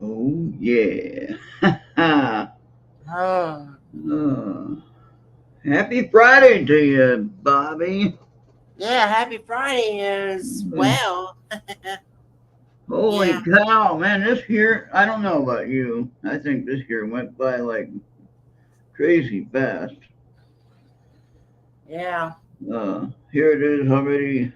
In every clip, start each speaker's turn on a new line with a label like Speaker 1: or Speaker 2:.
Speaker 1: Oh, yeah.
Speaker 2: Oh,
Speaker 1: uh, Happy Friday to you, Bobby.
Speaker 2: yeah. Happy Friday as well.
Speaker 1: Holy
Speaker 2: Yeah,
Speaker 1: cow, man, this year, I don't know about you. I think this year went by like crazy fast.
Speaker 2: yeah.
Speaker 1: Here it is already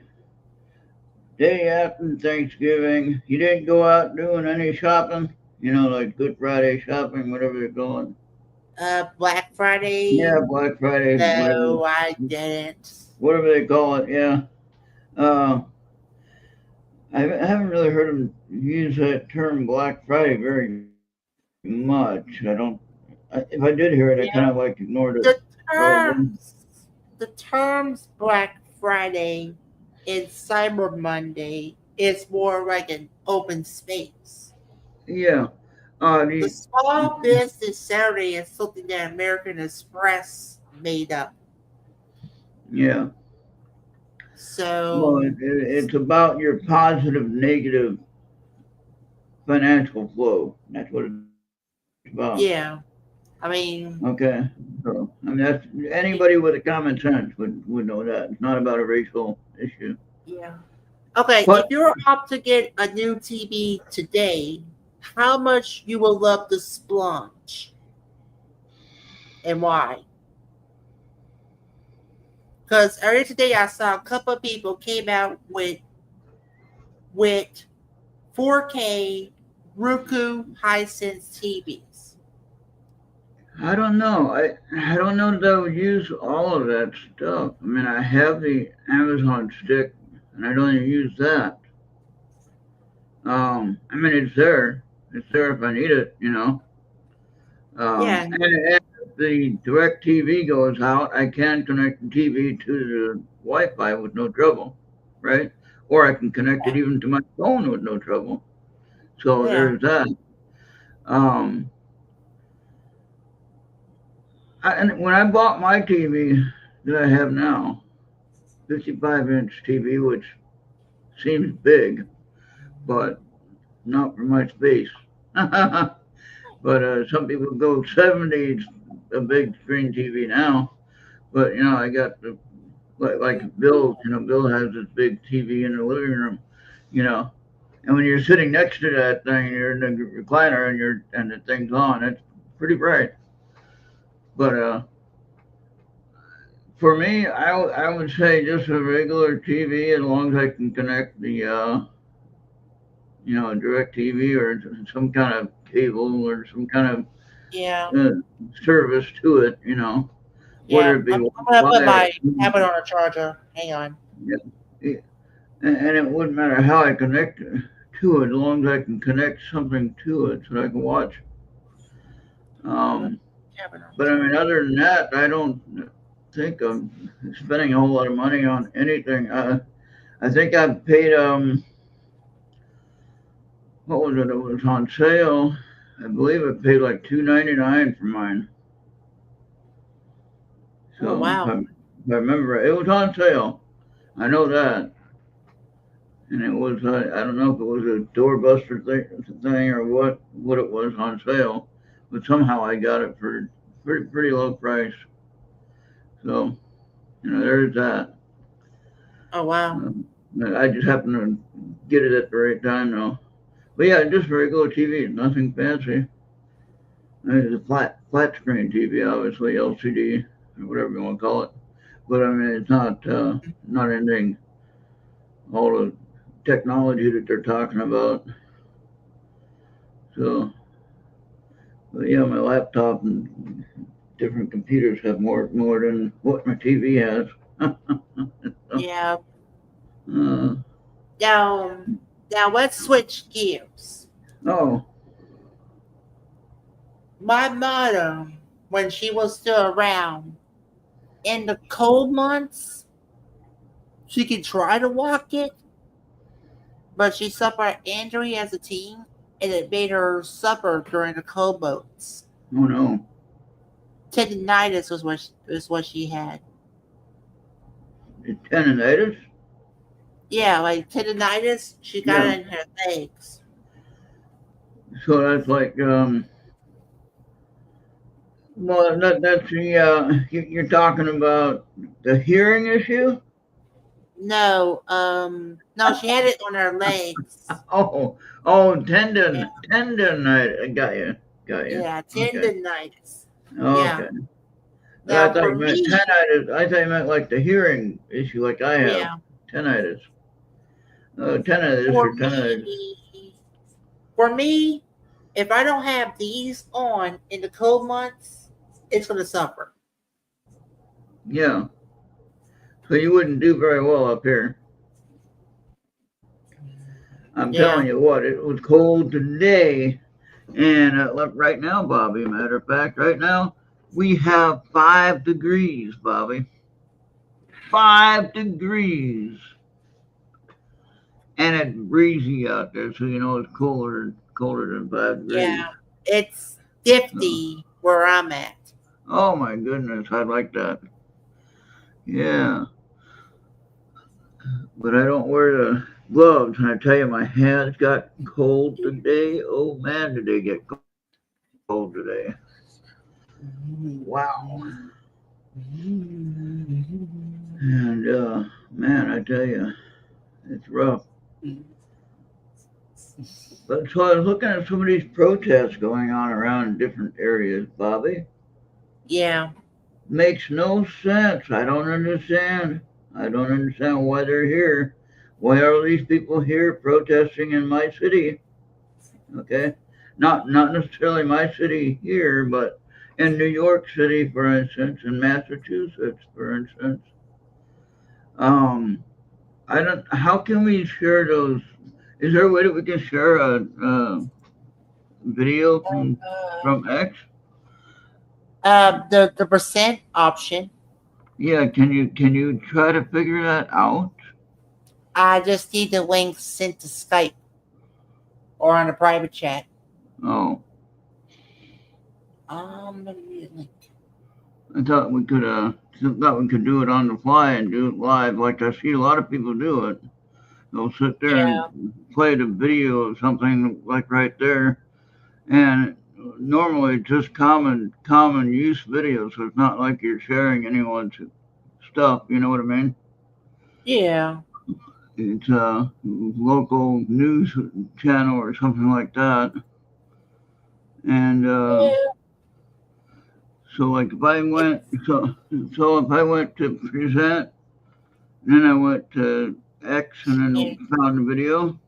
Speaker 1: day after Thanksgiving. You didn't go out doing any shopping? You know, like Good Friday shopping, whatever they're calling.
Speaker 2: Black Friday.
Speaker 1: Yeah, Black Friday, whatever,
Speaker 2: No, I didn't.
Speaker 1: whatever they call it. Yeah. Uh, I haven't really heard them use that term Black Friday very much. If I did hear it, I kind of like ignored it.
Speaker 2: Yeah, the
Speaker 1: Probably.
Speaker 2: the terms Black Friday and Cyber Monday is more like an open space.
Speaker 1: Yeah.
Speaker 2: The
Speaker 1: The
Speaker 2: small business Saturday is something that American Express made up.
Speaker 1: yeah. Well,
Speaker 2: So
Speaker 1: it's about your positive, negative financial flow. That's what it's about.
Speaker 2: yeah, I
Speaker 1: Okay.
Speaker 2: mean,
Speaker 1: So I mean, that's anybody with a common sense would know that. It's not about a racial issue.
Speaker 2: yeah. Okay,
Speaker 1: But
Speaker 2: if you're up to get a new TV today, how much you will love to splurge and why? Because earlier today I saw a couple of people came out with 4K Roku Hisense TVs.
Speaker 1: I don't know. I don't know that I would use all of that stuff. I mean, I have the Amazon stick, and I don't even use that. I mean, it's there. It's there if I need it, you know.
Speaker 2: Yeah,
Speaker 1: And if the direct TV goes out, I can connect the TV to the Wi-Fi with no trouble, right? Or I can connect it even to my phone with no trouble. So
Speaker 2: yeah.
Speaker 1: there's that. Um, and when I bought my TV that I have now, 55-inch TV, which seems big, but not for my space. But some people go 70. It's a big screen TV now. But I got the like Bill. Bill has this big TV in the living room. You know, and when you're sitting next to that thing, you're in the recliner and the thing's on. It's pretty bright. But for me, I would say just a regular TV as long as I can connect the direct TV or some kind of cable or some kind
Speaker 2: Yeah,
Speaker 1: of service to it,
Speaker 2: yeah.
Speaker 1: whether it be
Speaker 2: I'm gonna put
Speaker 1: Wi-Fi.
Speaker 2: my tablet on a charger. Hang on.
Speaker 1: Yeah, and it wouldn't matter how I connect to it, as long as I can connect something to it so I can watch.
Speaker 2: I'm gonna put
Speaker 1: Um,
Speaker 2: my tablet on
Speaker 1: but I mean,
Speaker 2: charger.
Speaker 1: other than that, I don't think I'm spending a whole lot of money on anything. I think I paid what was it? It was on sale. I believe I paid like $2.99 for mine.
Speaker 2: Oh
Speaker 1: So
Speaker 2: wow.
Speaker 1: if I remember, it was on sale. I know that, and it was I don't know if it was a doorbuster thing or what it was on sale, but somehow I got it for pretty low price. So there's that.
Speaker 2: Oh wow.
Speaker 1: Um, I just happened to get it at the right time though. But yeah, just regular TV, nothing fancy. I mean, it's a flat screen TV, obviously LCD or whatever you want to call it. But I mean, it's not anything all the technology that they're talking about. So, but yeah, my laptop and different computers have more than what my TV has. So,
Speaker 2: Yeah.
Speaker 1: uh,
Speaker 2: Now, now let's switch gears.
Speaker 1: oh,
Speaker 2: My mother, when she was still around, in the cold months, she could try to walk it, but she suffered injury as a teen, and it made her suffer during the cold months.
Speaker 1: oh no,
Speaker 2: Tendinitis was what she had.
Speaker 1: it's tendonitis.
Speaker 2: Yeah, like tendinitis, she got
Speaker 1: Yeah.
Speaker 2: it in her legs.
Speaker 1: So that's like, well, that's the, you're talking about the hearing issue?
Speaker 2: No, no, she had it on her legs.
Speaker 1: Oh, oh,
Speaker 2: Yeah,
Speaker 1: tendon, I got you,
Speaker 2: yeah,
Speaker 1: okay,
Speaker 2: tendonitis. Yeah.
Speaker 1: okay. I
Speaker 2: Now
Speaker 1: thought
Speaker 2: for
Speaker 1: you meant
Speaker 2: me,
Speaker 1: tinnitus, I thought you meant like the hearing issue like I have,
Speaker 2: yeah,
Speaker 1: tinnitus. Tinnitus
Speaker 2: for
Speaker 1: or tinnitus,
Speaker 2: me, for me, if I don't have these on in the cold months, it's gonna suffer.
Speaker 1: yeah. So you wouldn't do very well up here. I'm telling
Speaker 2: Yeah,
Speaker 1: you what, it was cold today. And look, right now, Bobby, matter of fact, right now, we have 5 degrees, Bobby. 5 degrees. And it's breezy out there, so you know it's colder than 5 degrees.
Speaker 2: yeah, it's
Speaker 1: So,
Speaker 2: 50 where I'm at.
Speaker 1: oh my goodness, I like that. Yeah, but I don't wear the gloves, and I tell you, my hands got cold today. Oh man, did they get cold today? Wow. And man, I tell you, it's rough. But so I was looking at some of these protests going on around in different areas, Bobby.
Speaker 2: Yeah,
Speaker 1: Makes no sense. I don't understand. I don't understand why they're here. Why are these people here protesting in my city? Okay, not necessarily my city here, but in New York City, for instance, in Massachusetts, for instance. Um, I don't. How can we share those? Is there a way that we can share a video from X?
Speaker 2: the percent option.
Speaker 1: Yeah, can you try to figure that out?
Speaker 2: I just need the link sent to Skype or on a private chat.
Speaker 1: Oh,
Speaker 2: Let me read the link.
Speaker 1: I thought we could do it on the fly and do it live, like I see a lot of people do it. They'll sit there and
Speaker 2: Yeah,
Speaker 1: play the video of something like right there, and normally it's just common use videos, so it's not like you're sharing anyone's stuff. You know what I mean?
Speaker 2: yeah.
Speaker 1: It's a local news channel or something like that, and
Speaker 2: Yeah.
Speaker 1: so like if I
Speaker 2: It,
Speaker 1: went so if I went to present, and then I went to X and
Speaker 2: it,
Speaker 1: then found the video.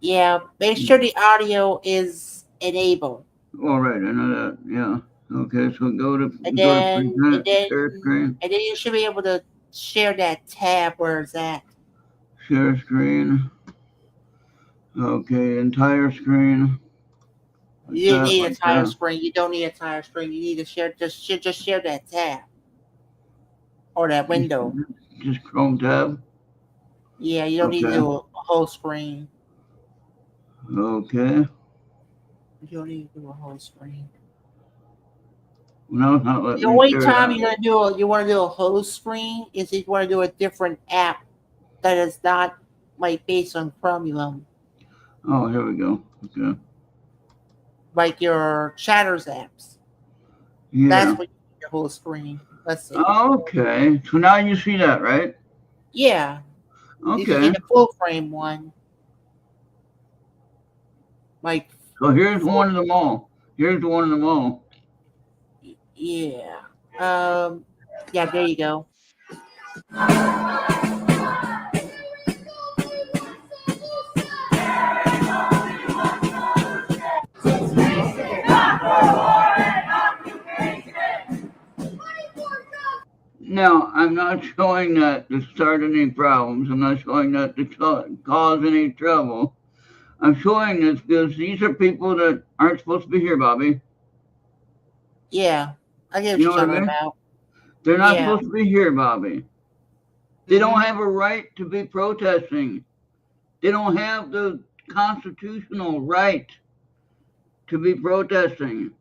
Speaker 2: yeah, make sure the audio is enabled.
Speaker 1: All right, I know that. Yeah. Okay, so
Speaker 2: And
Speaker 1: go to
Speaker 2: then and
Speaker 1: present,
Speaker 2: then
Speaker 1: share screen,
Speaker 2: and then you should be able to share that tab where it's at.
Speaker 1: share screen. Okay, entire screen
Speaker 2: You didn't need a
Speaker 1: like
Speaker 2: tire
Speaker 1: that.
Speaker 2: screen. You don't need a tire screen. You need to share just share that tab or that
Speaker 1: Just,
Speaker 2: window.
Speaker 1: just Chrome tab.
Speaker 2: Yeah, you don't need to
Speaker 1: Okay.
Speaker 2: do a whole screen.
Speaker 1: Okay.
Speaker 2: You don't need to do a whole screen.
Speaker 1: No, it's not
Speaker 2: The
Speaker 1: letting me
Speaker 2: only
Speaker 1: share
Speaker 2: time
Speaker 1: that.
Speaker 2: you want to do a whole screen is if you want to do a different app that is not like based on Chromium,
Speaker 1: Oh, here we go. Okay.
Speaker 2: like your Chatters apps.
Speaker 1: Yeah.
Speaker 2: That's what you need the whole screen. Let's see.
Speaker 1: Okay. So now you see that, right?
Speaker 2: Yeah, you can
Speaker 1: Okay.
Speaker 2: get a full frame one, like
Speaker 1: So here's
Speaker 2: full.
Speaker 1: one of them all. Here's one of them all.
Speaker 2: Yeah. Yeah. There you go.
Speaker 1: Now, I'm not showing that to start any problems. I'm not showing that to cause any trouble. I'm showing this because these are people that aren't supposed to be here, Bobby.
Speaker 2: Yeah, I get
Speaker 1: You
Speaker 2: what
Speaker 1: know
Speaker 2: you're
Speaker 1: what I
Speaker 2: talking
Speaker 1: mean?
Speaker 2: about.
Speaker 1: They're not
Speaker 2: Yeah.
Speaker 1: supposed to be here, Bobby. They don't
Speaker 2: Mm-hmm.
Speaker 1: have a right to be protesting. They don't have the constitutional right to be protesting.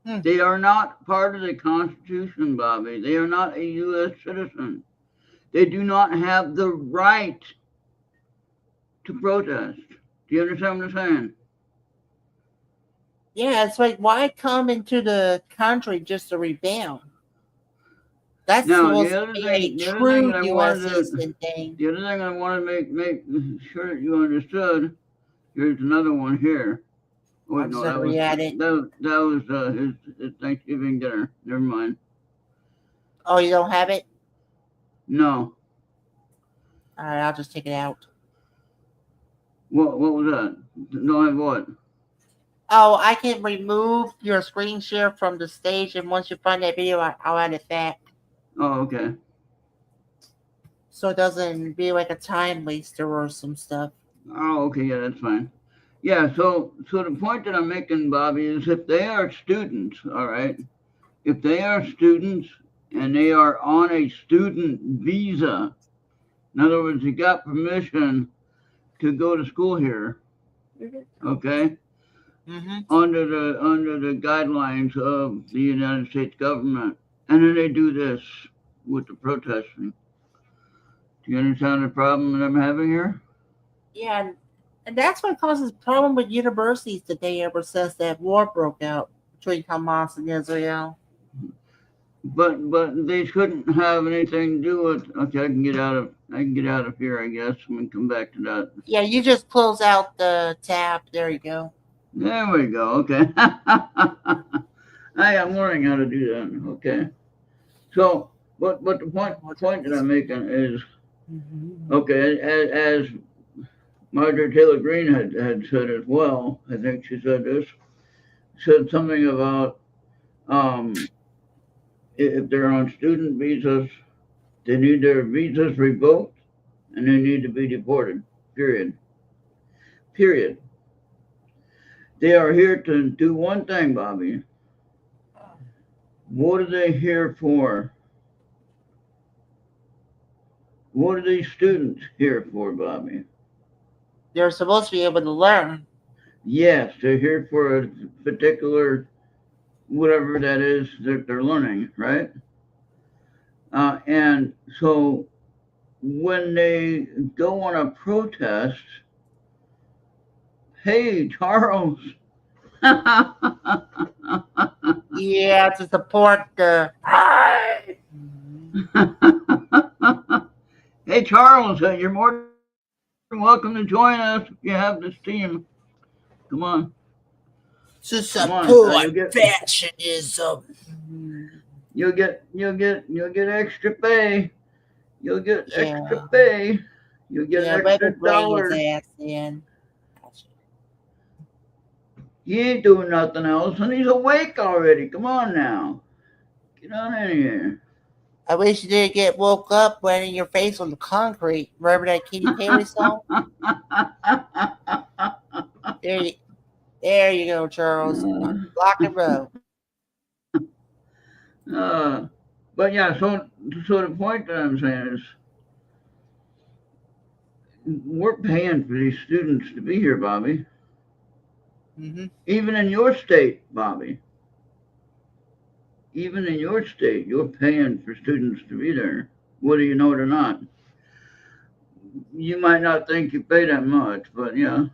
Speaker 2: Hmm.
Speaker 1: They are not part of the Constitution, Bobby. They are not a U.S. citizen. They do not have the right to protest. Do you understand what I'm saying?
Speaker 2: Yeah, it's like, why come into the country just to rebound? That's
Speaker 1: Now,
Speaker 2: supposed to be a
Speaker 1: the other thing
Speaker 2: true
Speaker 1: that I
Speaker 2: U.S.
Speaker 1: wanted to,
Speaker 2: citizen thing.
Speaker 1: the other thing I want to make sure that you understood. Here's another one here. Oh, wait,
Speaker 2: I'm just
Speaker 1: no,
Speaker 2: going to read at it.
Speaker 1: that was his Thanksgiving dinner. Never mind.
Speaker 2: Oh, you don't have it?
Speaker 1: No.
Speaker 2: All right, I'll just take it out.
Speaker 1: What was that? Don't have what?
Speaker 2: Oh, I can remove your screen share from the stage, and once you find that video, I'll add it back.
Speaker 1: Oh, okay.
Speaker 2: So it doesn't be like a time waster or some stuff.
Speaker 1: Oh, okay. Yeah, that's fine. Yeah. So the point that I'm making, Bobby, is if they are students, all right. If they are students and they are on a student visa, in other words, they got permission to go to school here, okay,
Speaker 2: Mm-hmm.
Speaker 1: under the guidelines of the United States government, and then they do this with the protesting. Do you understand the problem that I'm having here?
Speaker 2: Yeah, and that's what causes problem with universities today ever since that war broke out between Hamas and Israel.
Speaker 1: But they shouldn't have anything to do with. Okay, I can get out of here, I guess, and we come back to that.
Speaker 2: Yeah, you just close out the tab. There you go.
Speaker 1: There we go. Okay. I'm learning how to do that. Okay. So, but the point that I'm making is, okay, as Marjorie Taylor Greene had said as well. I think she said this. Said something about if they're on student visas, they need their visas revoked and they need to be deported. Period. Period. They are here to do one thing, Bobby. What are they here for? What are these students here for, Bobby?
Speaker 2: They're supposed to be able to learn.
Speaker 1: Yes, they're here for a particular whatever that is that they're learning, right? And so when they go on a protest, hey, Charles.
Speaker 2: Yeah, to support the.
Speaker 1: Hey, Charles, you're more than welcome to join us if you have this team. Come on.
Speaker 2: To
Speaker 1: Come on.
Speaker 2: support fascism.
Speaker 1: You'll get extra pay. You'll get
Speaker 2: Yeah.
Speaker 1: extra pay. You'll get
Speaker 2: Yeah,
Speaker 1: an
Speaker 2: let
Speaker 1: extra
Speaker 2: me bring his
Speaker 1: dollar.
Speaker 2: ass in.
Speaker 1: He ain't doing nothing else, and he's awake already. Come on now. Get on in here.
Speaker 2: I wish you didn't get woke up when your face on the concrete. Remember that Katy Perry song? There you go, Charles. Rock and roll.
Speaker 1: But yeah, so the point that I'm saying is we're paying for these students to be here, Bobby.
Speaker 2: Mm-hmm.
Speaker 1: Even in your state, Bobby. Even in your state, you're paying for students to be there, whether you know it or not. You might not think you pay that much, but yeah,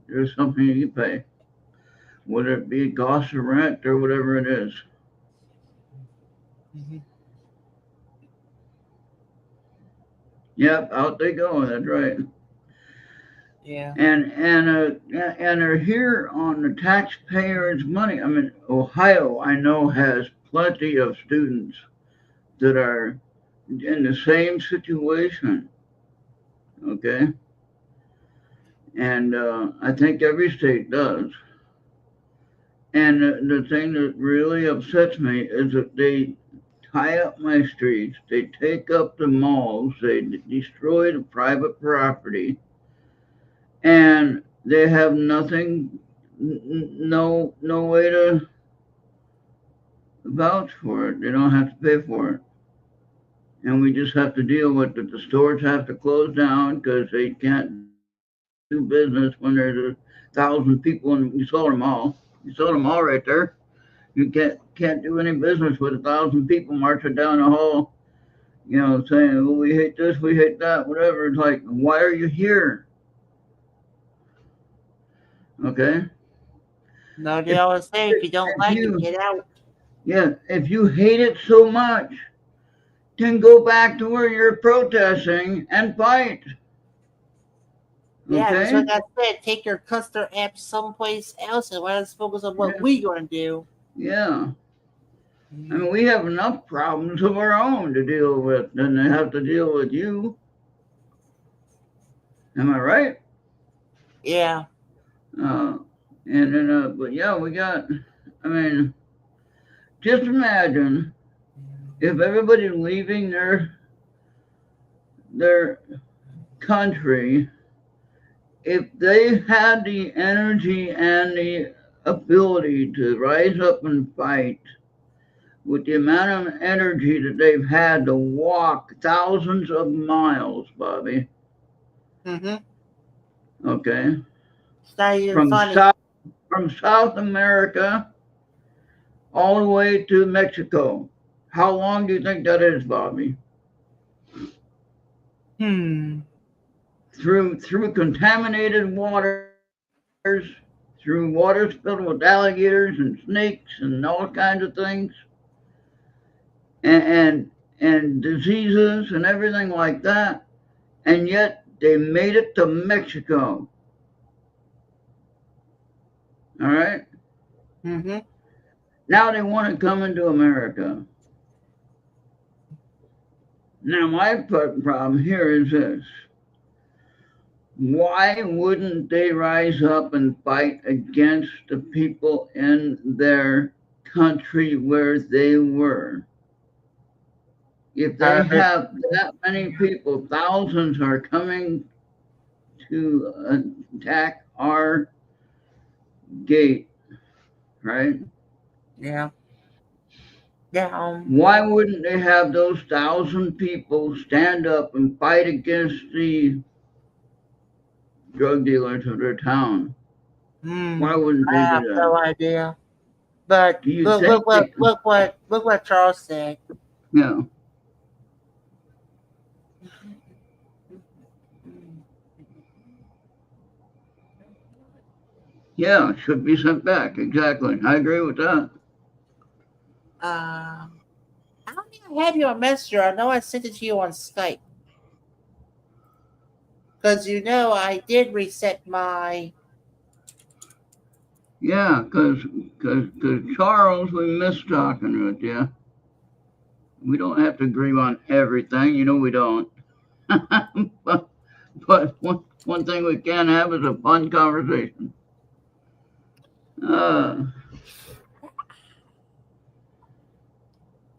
Speaker 1: there's something you pay, whether it be cost of rent or whatever it is.
Speaker 2: Mm-hmm.
Speaker 1: Yep, out they go. That's right.
Speaker 2: Yeah.
Speaker 1: And they're here on the taxpayers' money. I mean, Ohio, I know, has plenty of students that are in the same situation. Okay, and I think every state does. And the thing that really upsets me is that they tie up my streets, they take up the malls, they destroy the private property, and they have nothing, no way to vouch for it. They don't have to pay for it, and we just have to deal with it. The stores have to close down because they can't do business when there's 1,000 people, and you saw them all. You saw them all right there. You can't do any business with 1,000 people marching down the hall, saying, "Well, we hate this, we hate that, whatever." It's like, why are you here? Okay?
Speaker 2: No, they
Speaker 1: If,
Speaker 2: always say if you don't
Speaker 1: if
Speaker 2: like it,
Speaker 1: you,
Speaker 2: get out.
Speaker 1: yeah, if you hate it so much, then go back to where you're protesting and fight.
Speaker 2: Yeah, just like
Speaker 1: Okay?
Speaker 2: I said, take your customer app someplace else and let us focus on what
Speaker 1: Yeah.
Speaker 2: we gonna do.
Speaker 1: Yeah. I mean, we have enough problems of our own to deal with than they have to deal with you. Am I right?
Speaker 2: Yeah.
Speaker 1: Uh, and then, but yeah, we got, I mean, just imagine if everybody leaving their country, if they had the energy and the ability to rise up and fight with the amount of energy that they've had to walk thousands of miles, Bobby,
Speaker 2: Mm-hmm.
Speaker 1: okay,
Speaker 2: It's not even
Speaker 1: from
Speaker 2: funny.
Speaker 1: South from South America all the way to Mexico. How long do you think that is, Bobby?
Speaker 2: Hmm.
Speaker 1: Through contaminated waters, through waters filled with alligators and snakes and all kinds of things, and and diseases and everything like that, and yet they made it to Mexico. All right,
Speaker 2: Mm-hmm.
Speaker 1: now they want to come into America. Now my problem here is this: why wouldn't they rise up and fight against the people in their country where they were? If they
Speaker 2: Perfect.
Speaker 1: have that many people, thousands are coming to attack our gate, right?
Speaker 2: Yeah. Yeah.
Speaker 1: Why wouldn't they have those 1,000 people stand up and fight against the drug dealers of their town?
Speaker 2: Hmm.
Speaker 1: Why wouldn't
Speaker 2: I
Speaker 1: they do
Speaker 2: have
Speaker 1: that?
Speaker 2: no idea. But
Speaker 1: Do you
Speaker 2: look,
Speaker 1: think
Speaker 2: look what
Speaker 1: they,
Speaker 2: look what look what Charles said.
Speaker 1: yeah, yeah, should be sent back. Exactly. I agree with that.
Speaker 2: I don't even have you on Messenger. I know I sent it to you on Skype because I did reset my.
Speaker 1: Yeah, cause Charles, we miss talking with you. We don't have to agree on everything, we don't. but one thing we can have is a fun conversation. Uh,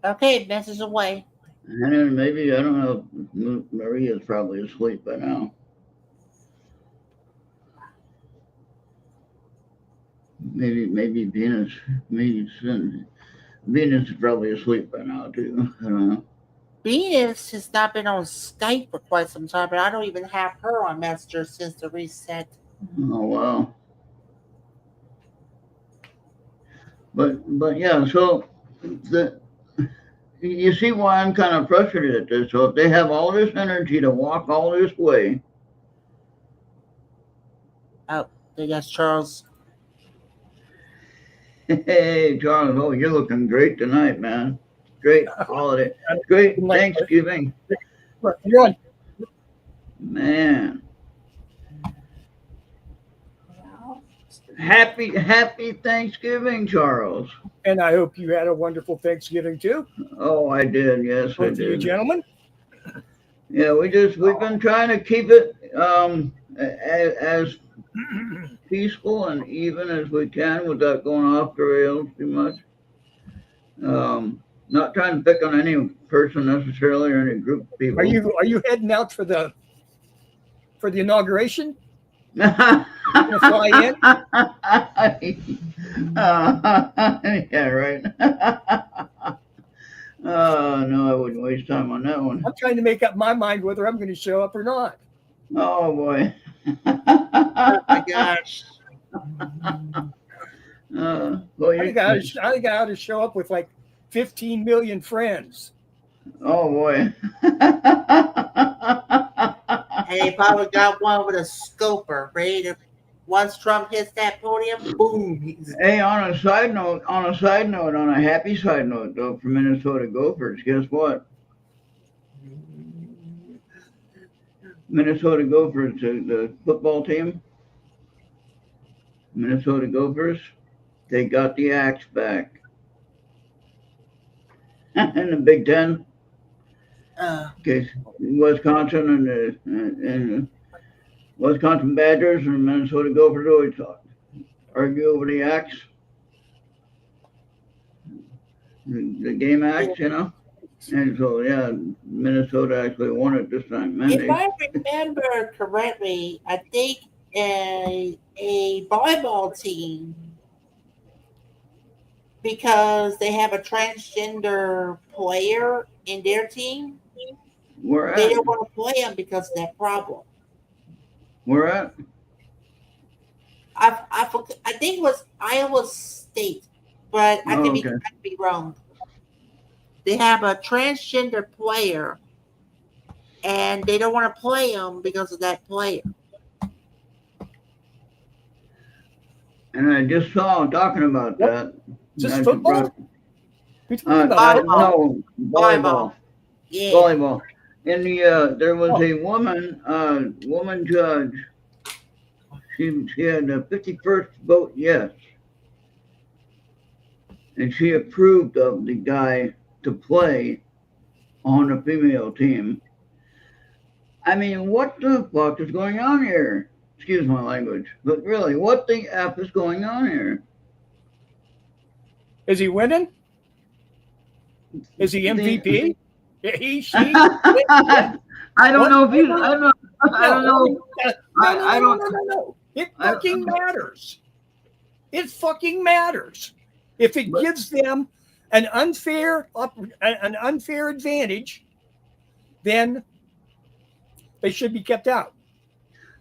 Speaker 2: Okay, message away.
Speaker 1: and then maybe I don't know. Maria's probably asleep by now. Maybe Venus is probably asleep by now too. I don't know.
Speaker 2: Venus has not been on Skype for quite some time, but I don't even have her on Messenger since the reset.
Speaker 1: Oh wow. But yeah. So the you see why I'm kind of frustrated at this. So if they have all this energy to walk all this way,
Speaker 2: Oh, that's Charles.
Speaker 1: hey Charles, oh you're looking great tonight, man. Great holiday, great Thanksgiving,
Speaker 3: You're on.
Speaker 1: man. Happy Thanksgiving, Charles.
Speaker 3: And I hope you had a wonderful Thanksgiving too,
Speaker 1: Oh, I did. Yes, I
Speaker 3: both of you
Speaker 1: did.
Speaker 3: gentlemen.
Speaker 1: Yeah, we've been trying to keep it as peaceful and even as we can without going off the rails too much. Not trying to pick on any person necessarily or any group of
Speaker 3: Are
Speaker 1: people.
Speaker 3: you heading out for the inauguration?
Speaker 1: Yeah,
Speaker 3: Gonna fly in?
Speaker 1: right. No, I wouldn't waste time on that one.
Speaker 3: I'm trying to make up my mind whether I'm going to show up or not.
Speaker 1: Oh boy.
Speaker 2: Oh my gosh.
Speaker 1: Well,
Speaker 3: I think I ought to show up with like 15 million friends.
Speaker 1: oh boy.
Speaker 2: And they probably got one with a scoper ready to Once Trump hits that podium, boom.
Speaker 1: Hey, on a side note, on a happy side note, though, for Minnesota Gophers, guess what? Minnesota Gophers, the football team, Minnesota Gophers, they got the axe back in the Big Ten. Okay, Wisconsin and Wisconsin Badgers and Minnesota Gophers always argue over the axe, the game axe, you know. And so, yeah, Minnesota actually won it this time. Man,
Speaker 2: If I remember correctly, I think a volleyball team, because they have a transgender player in their team,
Speaker 1: we're
Speaker 2: they
Speaker 1: at,
Speaker 2: don't want to play him because of that problem.
Speaker 1: we're at.
Speaker 2: I think it was Iowa State, but I could be wrong. They have a transgender player, and they don't want to play him because of that player.
Speaker 1: And I just saw talking about that.
Speaker 3: Is this football?
Speaker 1: No, volleyball.
Speaker 2: Yeah.
Speaker 1: Volleyball. In the there was a woman judge. She had a 51st vote yes, and she approved of the guy to play on a female team. I mean, what the fuck is going on here? Excuse my language, but really, what the F is going on here?
Speaker 3: Is he winning? Is he MVP? He, she?
Speaker 1: I don't know if he's. I don't know. I don't.
Speaker 3: No. It fucking matters. It fucking matters. If it gives them an unfair advantage, then they should be kept out.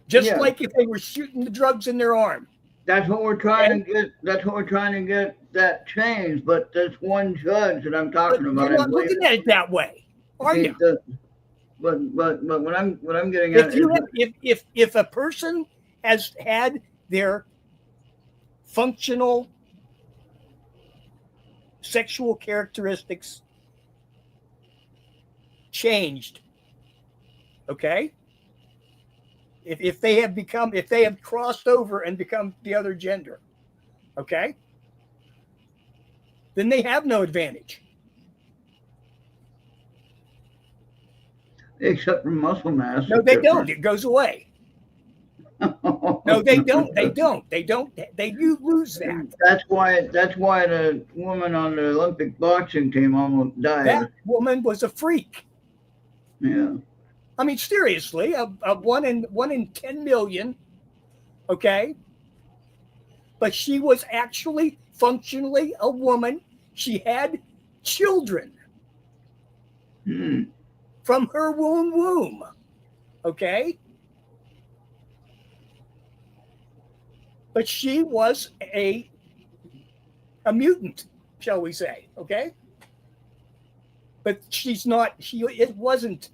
Speaker 3: Just like if they were shooting the drugs in their arm.
Speaker 1: That's what we're trying to get. That's what we're trying to get that changed. But there's one judge that I'm talking about.
Speaker 3: You're not looking at it that way, are you?
Speaker 1: But what I'm getting at is
Speaker 3: if a person has had their functional sexual characteristics changed, okay? If they have crossed over and become the other gender, okay? Then they have no advantage.
Speaker 1: except for muscle mass.
Speaker 3: No, they don't. It goes away. No, they don't. They don't. They don't. You lose that.
Speaker 1: That's why the woman on the Olympic boxing team almost died.
Speaker 3: That woman was a freak.
Speaker 1: Yeah.
Speaker 3: I mean, seriously, a 1 in 10 million. Okay. But she was actually functionally a woman. She had children from her womb. Okay. But she was a mutant, shall we say, okay? But she's not, she isn't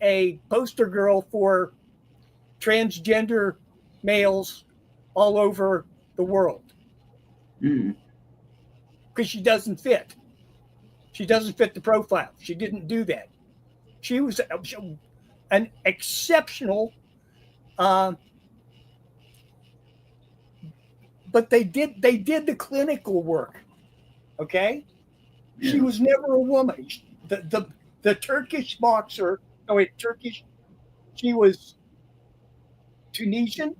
Speaker 3: a poster girl for transgender males all over the world. Because she doesn't fit. She doesn't fit the profile. She didn't do that. She was an exceptional but they did the clinical work, okay? Yeah. She was never a woman. The Turkish boxer, she was Tunisian,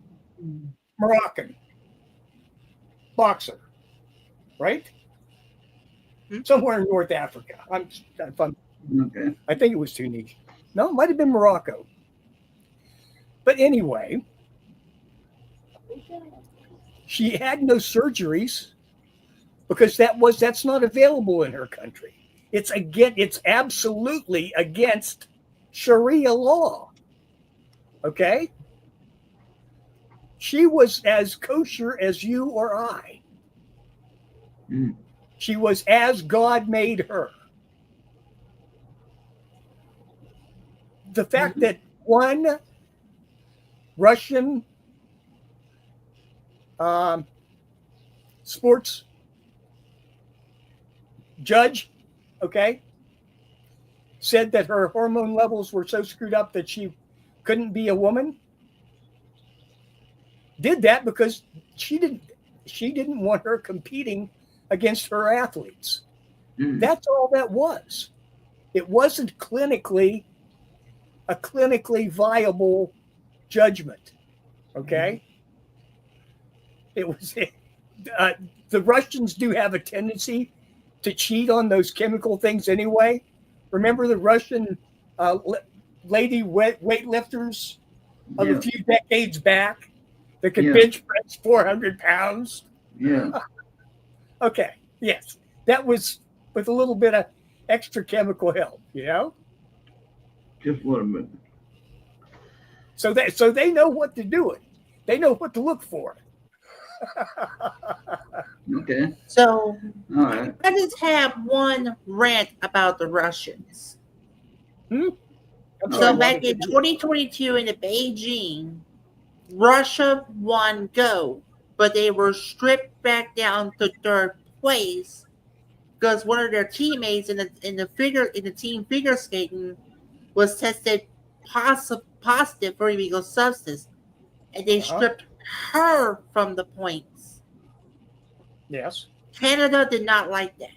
Speaker 3: Moroccan boxer, right? Somewhere in North Africa.
Speaker 1: Okay.
Speaker 3: I think it was Tunisia. No, it might have been Morocco. But anyway, she had no surgeries because that's not available in her country. It's absolutely against Sharia law. Okay? She was as kosher as you or I. She was as God made her. The fact that one Russian sports judge, okay, said that her hormone levels were so screwed up that she couldn't be a woman. Did that because she didn't want her competing against her athletes. That's all that was. It wasn't a clinically viable judgment. Okay. It was the Russians do have a tendency to cheat on those chemical things anyway. Remember the Russian lady weightlifters of a few decades back that could bench press 400 pounds?
Speaker 1: Yeah.
Speaker 3: Okay. Yes. That was with a little bit of extra chemical help, you know?
Speaker 1: Just a little bit.
Speaker 3: So they know what to do it. They know what to look for.
Speaker 1: Okay.
Speaker 2: So
Speaker 1: All right.
Speaker 2: I just have one rant about the Russians. So back in 2022 in the Beijing, Russia won gold, but they were stripped back down to third place because one of their teammates in the team figure skating was tested positive for illegal substance, and they stripped her from the points.
Speaker 3: Yes.
Speaker 2: Canada did not like that.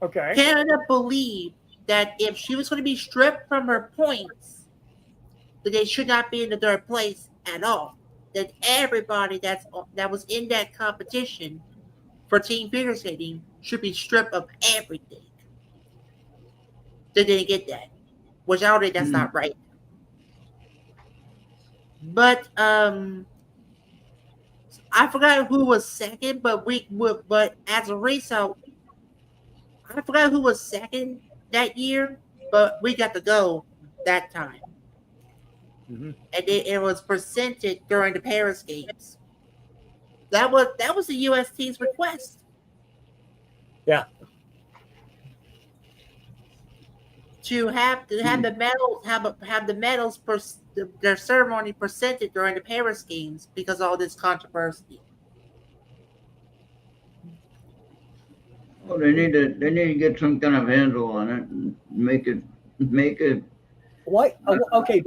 Speaker 3: Okay.
Speaker 2: Canada believed that if she was going to be stripped from her points, that they should not be in the third place at all. That everybody that was in that competition for team figure skating should be stripped of everything. They didn't get that, which I think that's not right. But I forgot who was second, but as a result, I forgot who was second that year, but we got to go that time. And it was presented during the Paris Games. That was the U.S. team's request.
Speaker 3: Yeah.
Speaker 2: To have the medals have the medals their ceremony presented during the Paris Games because of all this controversy.
Speaker 1: Well, they need to get some kind of handle on it and make it.
Speaker 3: Why? Okay,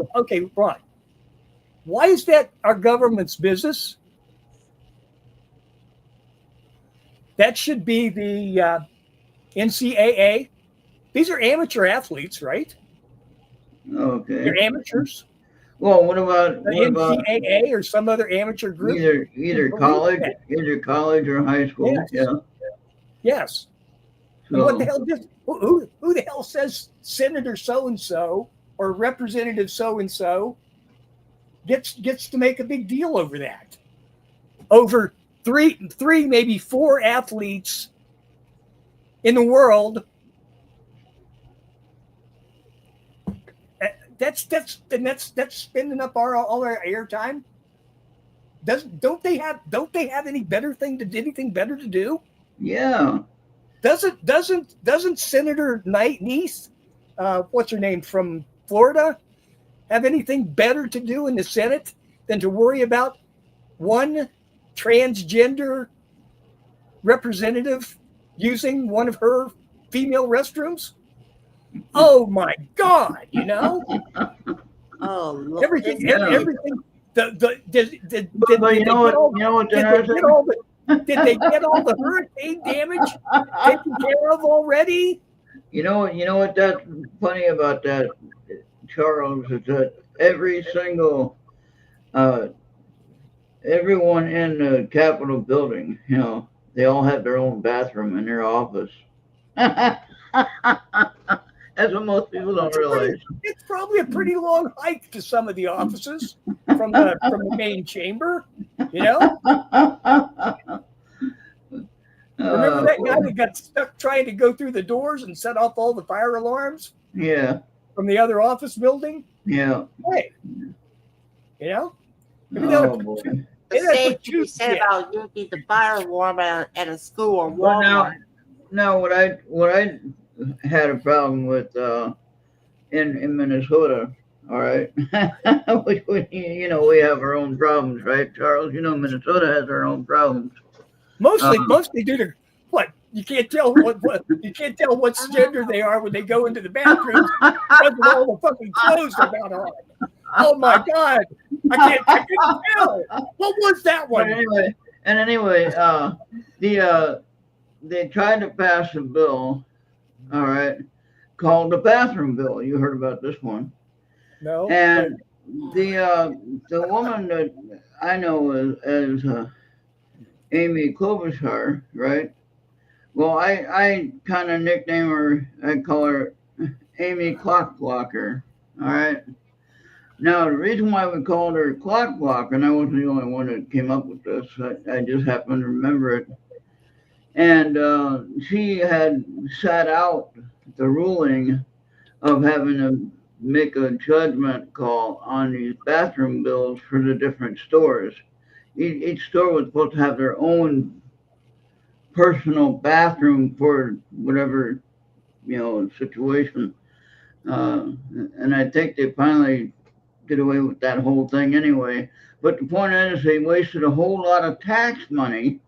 Speaker 3: Ron. Why is that our government's business? That should be the NCAA. These are amateur athletes, right?
Speaker 1: Okay.
Speaker 3: They're amateurs.
Speaker 1: Well, what about
Speaker 3: NCAA or some other amateur group?
Speaker 1: Either college or high school?
Speaker 3: Yes.
Speaker 1: Yeah.
Speaker 3: Yes.
Speaker 1: So,
Speaker 3: And what the hell? Who the hell says Senator so and so or Representative so and so gets to make a big deal over that? Over three, maybe four athletes in the world. That's spending up all our airtime. Don't they have anything better to do?
Speaker 1: Yeah.
Speaker 3: Doesn't Senator Niece, what's her name, from Florida, have anything better to do in the Senate than to worry about one transgender representative using one of her female restrooms? Oh my God! You know.
Speaker 2: Oh, Lord.
Speaker 3: Everything. Did they get all the hurricane damage taken care of already?
Speaker 1: You know what that's funny about that, Charles, is that every single everyone in the Capitol building, they all have their own bathroom in their office. That's what most people don't realize.
Speaker 3: It's probably a pretty long hike to some of the offices from the main chamber, you know? Remember that guy that got stuck trying to go through the doors and set off all the fire alarms?
Speaker 1: Yeah.
Speaker 3: From the other office building?
Speaker 1: Yeah.
Speaker 3: Hey. You know?
Speaker 1: Oh, boy.
Speaker 2: The same thing you said about using the fire alarm at a school or Walmart.
Speaker 1: Now, what I had a problem with in Minnesota, All right. We have our own problems, right, Charles? Minnesota has our own problems.
Speaker 3: Mostly due to what you can't tell what you can't tell what gender they are when they go into the bathrooms because of all the fucking clothes they got on. Oh my God, I couldn't tell. What was that
Speaker 1: But
Speaker 3: one?
Speaker 1: anyway, they tried to pass a bill, all right, called the bathroom bill. You heard about this one.
Speaker 3: No.
Speaker 1: And the woman that I know as Amy Klobuchar, right? Well, I kind of nickname her. I call her Amy Clock Blocker. All right. Now the reason why we called her Clock Blocker, and I wasn't the only one that came up with this. I just happened to remember it. And she had sat out the ruling of having to make a judgment call on these bathroom bills for the different stores. Each store was supposed to have their own personal bathroom for whatever situation. And I think they finally did away with that whole thing anyway. But the point is, they wasted a whole lot of tax money,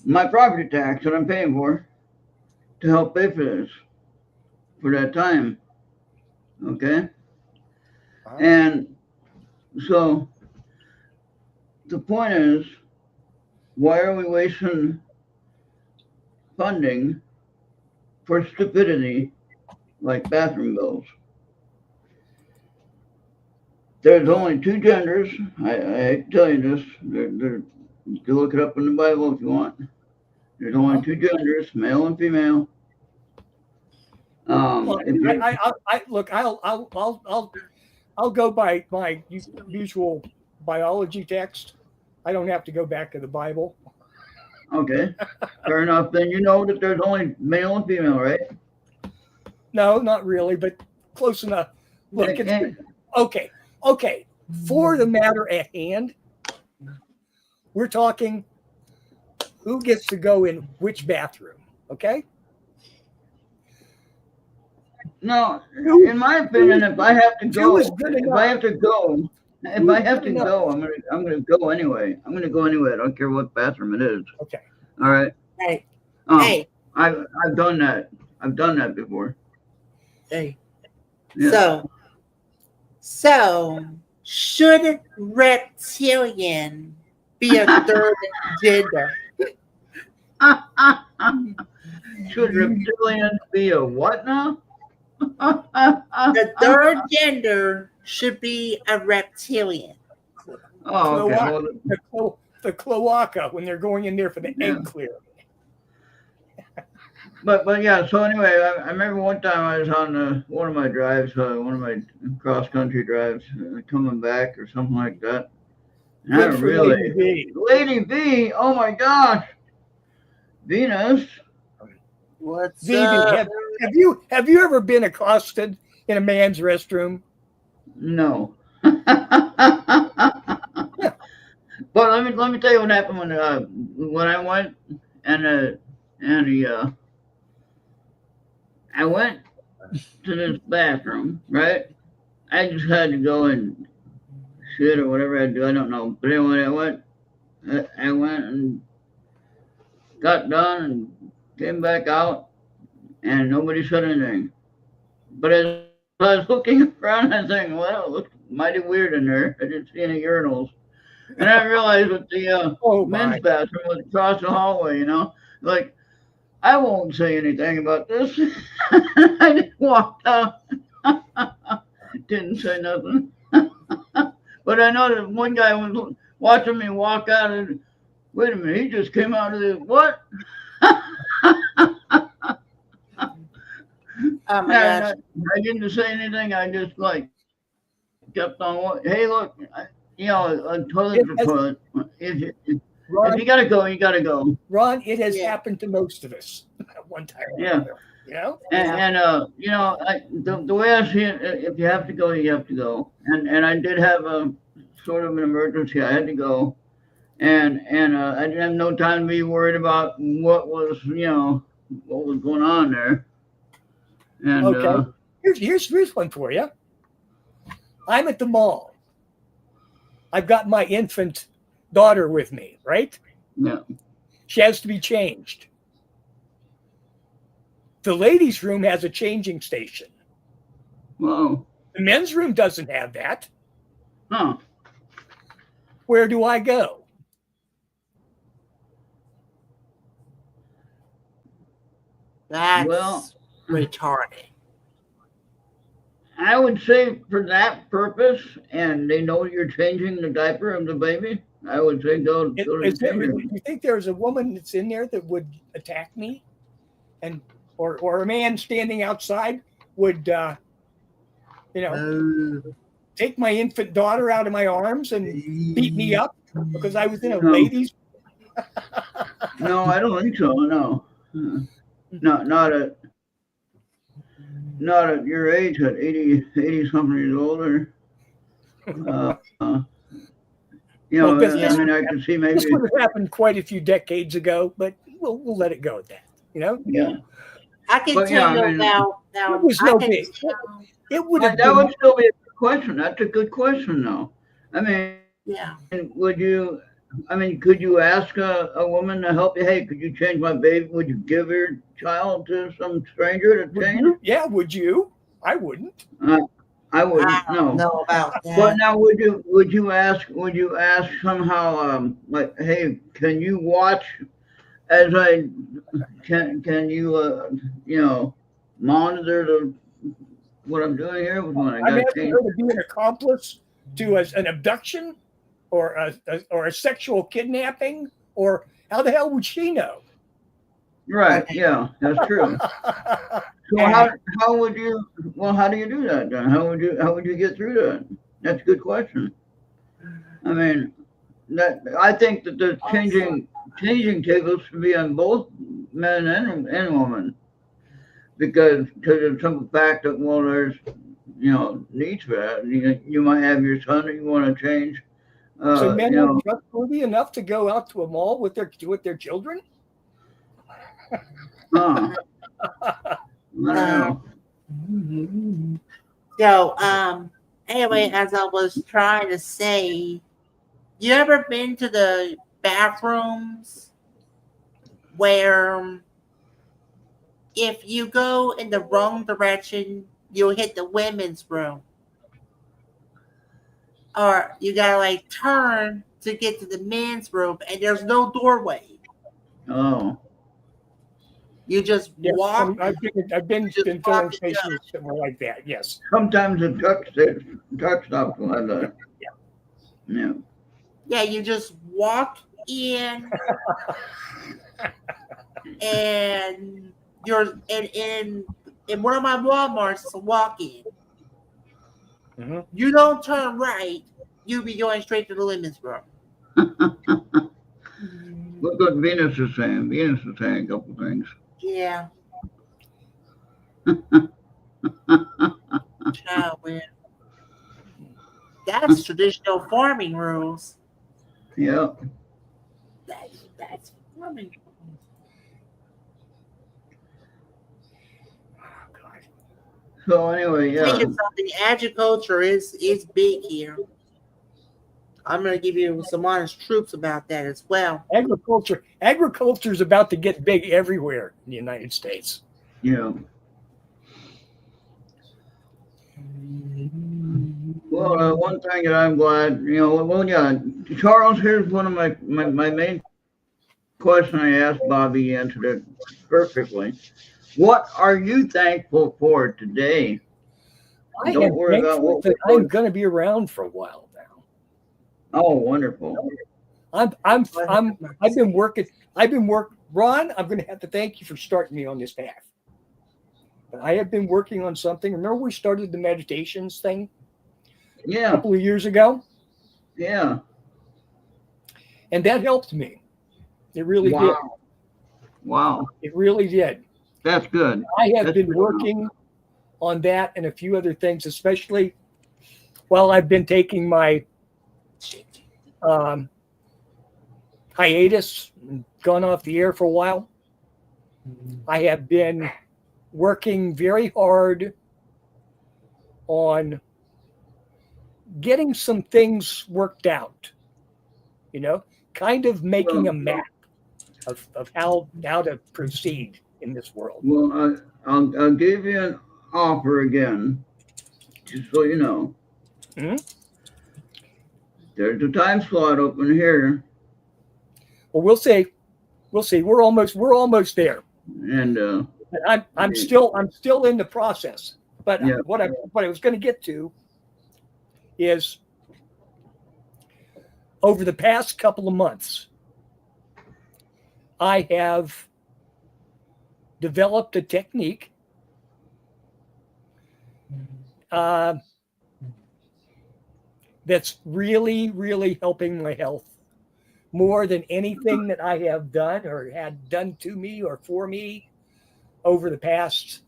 Speaker 1: my property tax that I'm paying for, to help pay for this for that time. Okay? And so the point is, why are we wasting funding for stupidity like bathroom bills? There's only two genders. I hate to tell you this. You can look it up in the Bible if you want. There's only two genders, male and female.
Speaker 3: Look, I'll go by my usual biology text. I don't have to go back to the Bible.
Speaker 1: Okay, fair enough. Then you know that there's only male and female, right?
Speaker 3: No, not really, but close enough. Look, okay. For the matter at hand, we're talking who gets to go in which bathroom, okay?
Speaker 1: No, in my opinion, if I have to go, I'm gonna go anyway. I'm gonna go anyway. I don't care what bathroom it is.
Speaker 3: Okay.
Speaker 1: All right.
Speaker 2: Hey,
Speaker 1: I've done that. I've done that before.
Speaker 2: hey.
Speaker 1: Yeah.
Speaker 2: So should reptilian be a third gender?
Speaker 1: Should reptilians be a what now?
Speaker 2: The third gender should be a reptilian.
Speaker 1: Oh, okay.
Speaker 3: The cloaca when they're going in there for the egg clear.
Speaker 1: But yeah. So anyway, I remember one time I was on one of my drives, one of my cross country drives, coming back or something like that. And I really, Lady V. Oh my gosh, Venus.
Speaker 2: What's
Speaker 3: Vivi,
Speaker 2: up?
Speaker 3: have you ever been accosted in a man's restroom?
Speaker 1: No. But let me tell you what happened when I went I went to this bathroom, right? I just had to go and shit or whatever I had to do. I don't know. But anyway, I went and got done and came back out, and nobody said anything. But as I was looking around, I was thinking, well, it looks mighty weird in there. I didn't see any urinals. And I realized that the men's bathroom was across the hallway, Like, I won't say anything about this. I just walked out. Didn't say nothing. But I know that one guy was watching me walk out and, wait a minute, he just came out of the, what?
Speaker 2: Oh my gosh.
Speaker 1: I didn't say anything. I just kept on. Hey, look, a toilet's a toilet. If you gotta go, you gotta go.
Speaker 3: Ron, it has happened to most of us at one time.
Speaker 1: Yeah. And the way I see it, if you have to go, you have to go. And I did have a sort of an emergency. I had to go, and I didn't have no time to be worried about what was going on there. And
Speaker 3: okay, here's one for you. I'm at the mall. I've got my infant daughter with me, right?
Speaker 1: Yeah.
Speaker 3: She has to be changed. The ladies' room has a changing station.
Speaker 1: Wow.
Speaker 3: The men's room doesn't have that.
Speaker 1: Huh.
Speaker 3: Where do I go?
Speaker 2: That's
Speaker 1: Well,
Speaker 2: retarded.
Speaker 1: I would say for that purpose, and they know you're changing the diaper of the baby, I would say go to the changing room.
Speaker 3: You think there's a woman that's in there that would attack me, or a man standing outside would, take my infant daughter out of my arms and beat me up because I was in a
Speaker 1: No.
Speaker 3: ladies?
Speaker 1: No, I don't think so. No, not at your age, at 80 something years old, or
Speaker 3: Well, this-
Speaker 1: I mean, I can see maybe.
Speaker 3: This would have happened quite a few decades ago, but we'll let it go at that.
Speaker 1: Yeah,
Speaker 2: I can
Speaker 1: But,
Speaker 2: tell
Speaker 1: yeah, I
Speaker 2: you
Speaker 1: mean,
Speaker 2: now.
Speaker 3: It was
Speaker 2: I
Speaker 3: no
Speaker 2: can
Speaker 3: big.
Speaker 2: tell-
Speaker 3: It would
Speaker 1: but
Speaker 3: have
Speaker 1: that
Speaker 3: been.
Speaker 1: would still be a good question. That's a good question, though. I mean,
Speaker 2: Yeah.
Speaker 1: would you? I mean, could you ask a woman to help you? Hey, could you change my baby? Would you give your child to some stranger to
Speaker 3: Would
Speaker 1: change?
Speaker 3: you? Yeah, would you? I wouldn't.
Speaker 1: I wouldn't.
Speaker 2: I don't
Speaker 1: No.
Speaker 2: know about that.
Speaker 1: But now, would you ask somehow, like, hey, can you watch as I can you monitor what I'm doing here when I
Speaker 3: I'm
Speaker 1: got
Speaker 3: asking her to be an accomplice to an abduction or a sexual kidnapping, or how the hell would she know?
Speaker 1: Right? Yeah, that's true. So how would you? Well, how do you do that then? How would you get through that? That's a good question. I mean, I think that the changing tables should be on both men and women because of the simple fact that there's needs for that. You might have your son that you want to change.
Speaker 3: So men are trustworthy enough to go out to a mall with their children?
Speaker 1: I don't know.
Speaker 2: So, anyway, as I was trying to say, you ever been to the bathrooms where if you go in the wrong direction, you'll hit the women's room? Or you gotta like turn to get to the men's room and there's no doorway.
Speaker 1: Oh,
Speaker 2: You just
Speaker 3: Yes,
Speaker 2: walk.
Speaker 3: I've been
Speaker 2: Just
Speaker 3: in filling
Speaker 2: walk it
Speaker 3: stations that were like that. Yes.
Speaker 1: sometimes the truck stops will have that. Yeah.
Speaker 2: Yeah, you just walk in and you're in one of my Walmarts to walk in.
Speaker 3: Mhm.
Speaker 2: You don't turn right, you'll be going straight to the women's room.
Speaker 1: Look what Venus is saying. Venus is saying a couple things.
Speaker 2: Yeah. Child, man. That's traditional farming rules.
Speaker 1: Yeah.
Speaker 2: That's farming.
Speaker 3: Oh, God.
Speaker 1: So anyway, yeah.
Speaker 2: Thinking something, agriculture is big here. I'm going to give you some honest truths about that as well.
Speaker 3: Agriculture is about to get big everywhere in the United States.
Speaker 1: Yeah. Well, one thing that I'm glad, Charles, here's one of my main question I asked Bobby. He answered it perfectly. What are you thankful for today?
Speaker 3: I
Speaker 1: Don't
Speaker 3: am
Speaker 1: worry about
Speaker 3: thankful
Speaker 1: what
Speaker 3: that
Speaker 1: we're
Speaker 3: I'm going to be around for a while now.
Speaker 1: Oh, wonderful.
Speaker 3: I've been working. Ron, I'm going to have to thank you for starting me on this path. But I have been working on something. Remember we started the meditations thing a
Speaker 1: Yeah.
Speaker 3: couple of years ago?
Speaker 1: Yeah.
Speaker 3: And that helped me. It really did.
Speaker 1: Wow.
Speaker 3: It really did.
Speaker 1: That's good.
Speaker 3: I have
Speaker 1: That's
Speaker 3: been
Speaker 1: good.
Speaker 3: working on that and a few other things, especially while I've been taking my hiatus, gone off the air for a while. I have been working very hard on getting some things worked out, kind of making a map of how to proceed in this world.
Speaker 1: Well, I'll give you an offer again, just so you know.
Speaker 3: Hmm?
Speaker 1: There's a time slot open here,
Speaker 3: Well, we'll see. We'll see. We're almost there.
Speaker 1: and
Speaker 3: I'm still in the process. But
Speaker 1: yeah.
Speaker 3: what I was going to get to is over the past couple of months, I have developed a technique that's really, really helping my health more than anything that I have done or had done to me or for me over the past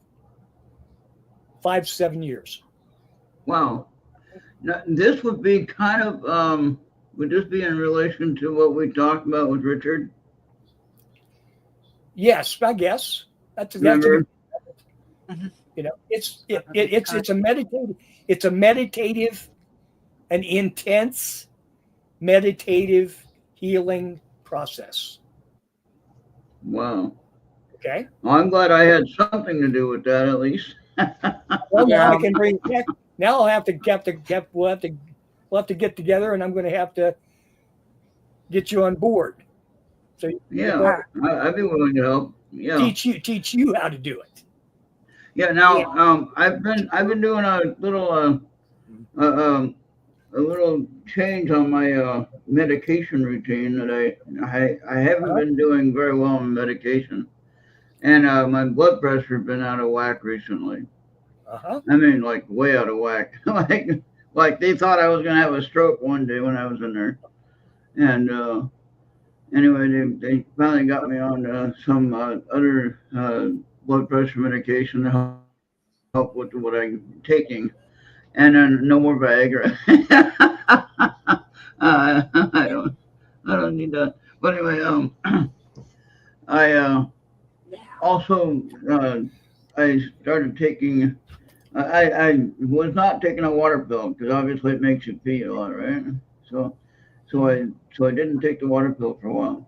Speaker 3: 5-7 years.
Speaker 1: Wow. Now, this would be kind of would this be in relation to what we talked about with Richard?
Speaker 3: Yes, I guess that's
Speaker 1: Remember?
Speaker 3: it's a meditative, an intense meditative healing process.
Speaker 1: Wow.
Speaker 3: Okay.
Speaker 1: Well, I'm glad I had something to do with that at least.
Speaker 3: Well, now I can bring it back. Now we'll have to get together, and I'm going to have to get you on board. So
Speaker 1: yeah, I'd be willing to help. Yeah.
Speaker 3: Teach you how to do it.
Speaker 1: Yeah. Now, I've been doing a little change on my medication routine that I haven't been doing very well on medication, and my blood pressure has been out of whack recently. I mean, like way out of whack. like they thought I was gonna have a stroke one day when I was in there, and anyway, they finally got me on some other blood pressure medication to help with what I'm taking, and then no more Viagra. I don't need that. But anyway, I also I started taking. I was not taking a water pill because obviously it makes you pee a lot, right? So I didn't take the water pill for a while,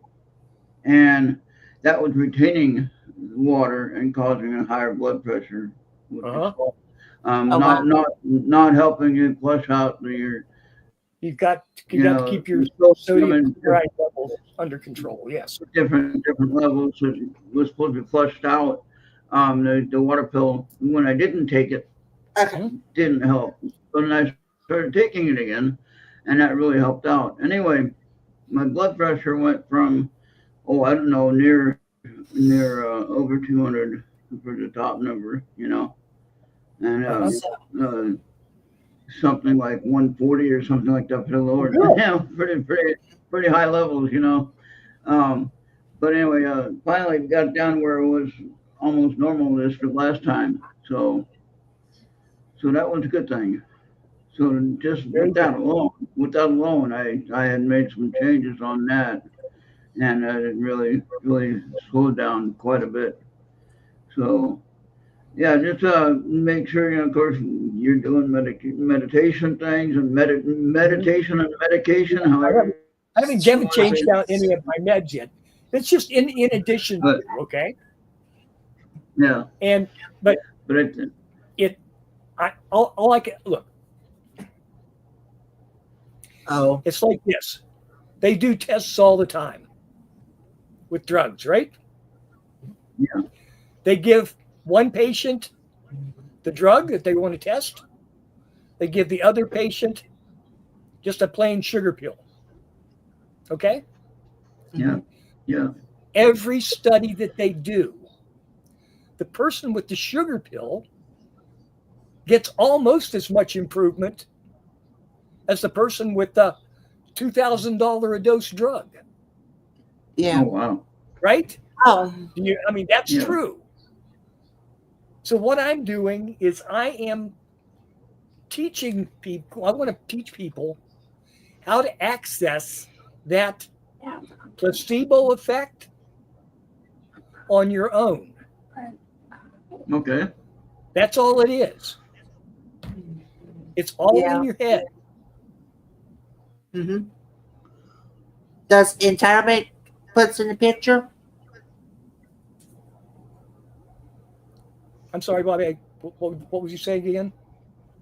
Speaker 1: and that was retaining water and causing a higher blood pressure. Not helping you flush out your.
Speaker 3: You've got to keep your sodium chloride levels under control. Yes,
Speaker 1: different levels. So it was supposed to be flushed out. The water pill, when I didn't take it, didn't help. But then I started taking it again, and that really helped out. Anyway, my blood pressure went from I don't know, near over 200 for the top number, and something like 140 or something like that for the lower. Yeah, pretty high levels, But anyway, finally got down where it was almost normal this the last time. So that was a good thing. So just with that alone, I had made some changes on that, and it really slowed down quite a bit. So yeah, just make sure of course you're doing meditation things and meditation and medication. However,
Speaker 3: I haven't changed out any of my meds yet. It's just in addition to, okay.
Speaker 1: Yeah.
Speaker 3: But all I can look.
Speaker 2: Oh,
Speaker 3: it's like this. They do tests all the time with drugs, right?
Speaker 1: Yeah.
Speaker 3: They give one patient the drug that they want to test. They give the other patient just a plain sugar pill. Okay?
Speaker 1: Yeah. Yeah.
Speaker 3: Every study that they do, the person with the sugar pill gets almost as much improvement as the person with the $2,000 a dose drug.
Speaker 2: Yeah.
Speaker 1: Oh, wow.
Speaker 3: Right?
Speaker 2: Oh.
Speaker 3: That's true. So what I'm doing is I am teaching people, I want to teach people how to access that placebo effect on your own.
Speaker 1: Okay.
Speaker 3: That's all it is. It's all in your head.
Speaker 2: Mm-hmm. Does entitlement puts in the picture?
Speaker 3: I'm sorry, Bobby. What was you saying again?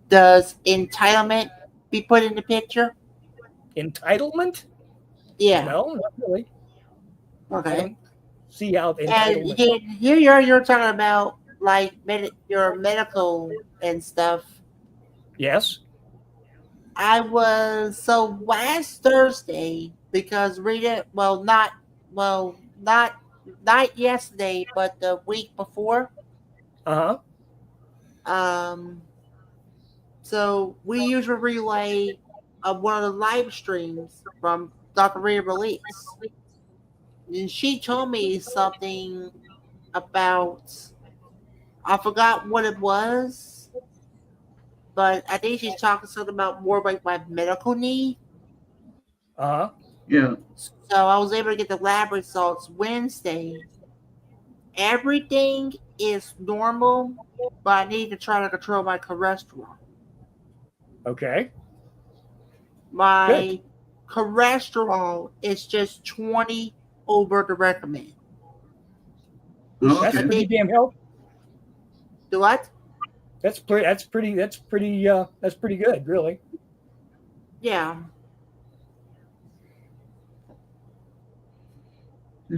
Speaker 2: Does entitlement be put in the picture?
Speaker 3: Entitlement?
Speaker 2: Yeah.
Speaker 3: No, not really. I
Speaker 2: Okay.
Speaker 3: don't see how
Speaker 2: And
Speaker 3: entitlement.
Speaker 2: here you're talking about like your medical and stuff.
Speaker 3: Yes.
Speaker 2: I was so last Thursday because Rita. Not yesterday, but the week before.
Speaker 3: Uh huh.
Speaker 2: Um. So we usually relay one of the live streams from Dr. Rita Release, and she told me something about I forgot what it was, but I think she's talking something about more like my medical need.
Speaker 3: Uh huh.
Speaker 1: Yeah.
Speaker 2: So I was able to get the lab results Wednesday. Everything is normal, but I need to try to control my cholesterol.
Speaker 3: Okay. Good.
Speaker 2: My cholesterol is just 20 over the recommend.
Speaker 1: Oh,
Speaker 3: That's
Speaker 2: I
Speaker 1: okay.
Speaker 3: pretty
Speaker 2: think
Speaker 3: damn healthy.
Speaker 2: do what?
Speaker 3: That's pretty. That's pretty good, really.
Speaker 2: Yeah.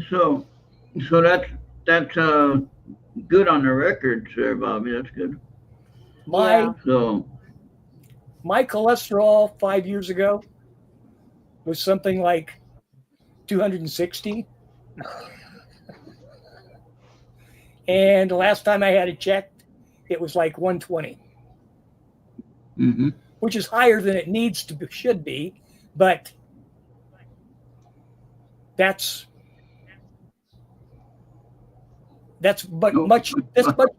Speaker 1: So, so that's good on the record, sir, Bobby. That's good.
Speaker 3: My
Speaker 2: Yeah.
Speaker 1: So,
Speaker 3: my cholesterol 5 years ago was something like 260, and the last time I had it checked, it was like 120,
Speaker 1: mm-hmm.
Speaker 3: which is higher than it should be, but that's
Speaker 1: Oh,
Speaker 3: much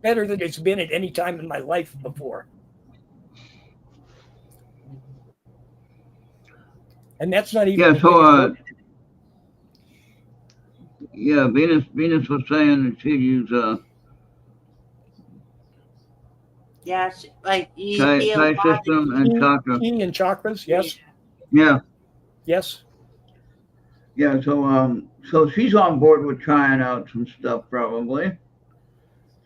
Speaker 3: better than it's been at any time in my life before. And that's not even
Speaker 1: yeah.
Speaker 3: the
Speaker 1: So,
Speaker 3: biggest one.
Speaker 1: yeah. Venus was saying that she'd use
Speaker 2: Yeah. Like you feel
Speaker 1: Thai system and chakra.
Speaker 3: Chi and chakras, yes,
Speaker 1: Yeah.
Speaker 3: yes.
Speaker 1: Yeah. So she's on board with trying out some stuff probably.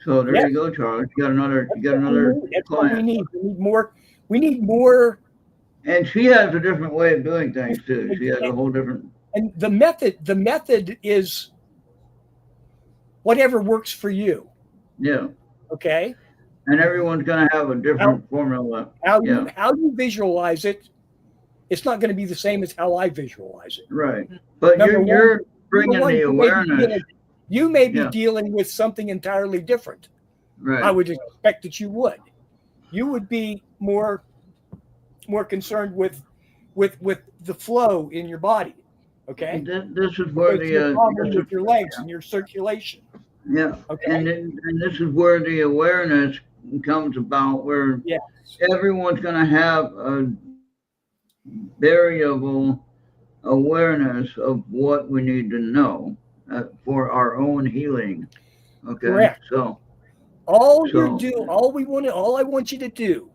Speaker 1: So there
Speaker 3: Yes,
Speaker 1: you go, Charles. You
Speaker 3: that's
Speaker 1: got
Speaker 3: what we
Speaker 1: another
Speaker 3: need. That's what we
Speaker 1: client.
Speaker 3: need. We need more.
Speaker 1: And she has a different way of doing things too. She has a whole different.
Speaker 3: And the method is whatever works for you.
Speaker 1: Yeah.
Speaker 3: Okay.
Speaker 1: And everyone's gonna have a
Speaker 3: How
Speaker 1: different formula.
Speaker 3: how
Speaker 1: Yeah.
Speaker 3: you visualize it, it's not going to be the same as how I visualize it.
Speaker 1: Right. But
Speaker 3: Number
Speaker 1: you're
Speaker 3: one,
Speaker 1: bringing the awareness.
Speaker 3: you may be
Speaker 1: Yeah.
Speaker 3: dealing with something entirely different. I
Speaker 1: Right.
Speaker 3: would expect that you would. You would be more concerned with the flow in your body. Okay.
Speaker 1: This is where
Speaker 3: With your problem
Speaker 1: this is,
Speaker 3: with your legs and your circulation.
Speaker 1: yeah.
Speaker 3: Okay.
Speaker 1: And this is where the awareness comes about, where
Speaker 3: Yes.
Speaker 1: everyone's gonna have a variable awareness of what we need to know for our own healing. Okay.
Speaker 3: Correct.
Speaker 1: So
Speaker 3: All I want you to do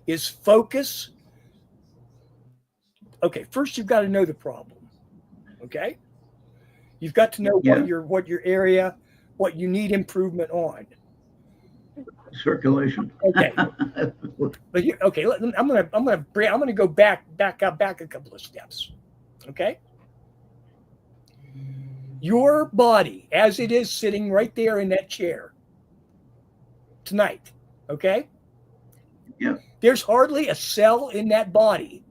Speaker 3: is focus. Okay, first you've got to know the problem. Okay? You've got to know
Speaker 1: yeah,
Speaker 3: what your area, what you need improvement on.
Speaker 1: circulation.
Speaker 3: Okay. But I'm gonna go back a couple of steps. Okay? Your body, as it is sitting right there in that chair tonight, okay?
Speaker 1: Yeah.
Speaker 3: There's hardly a cell in that body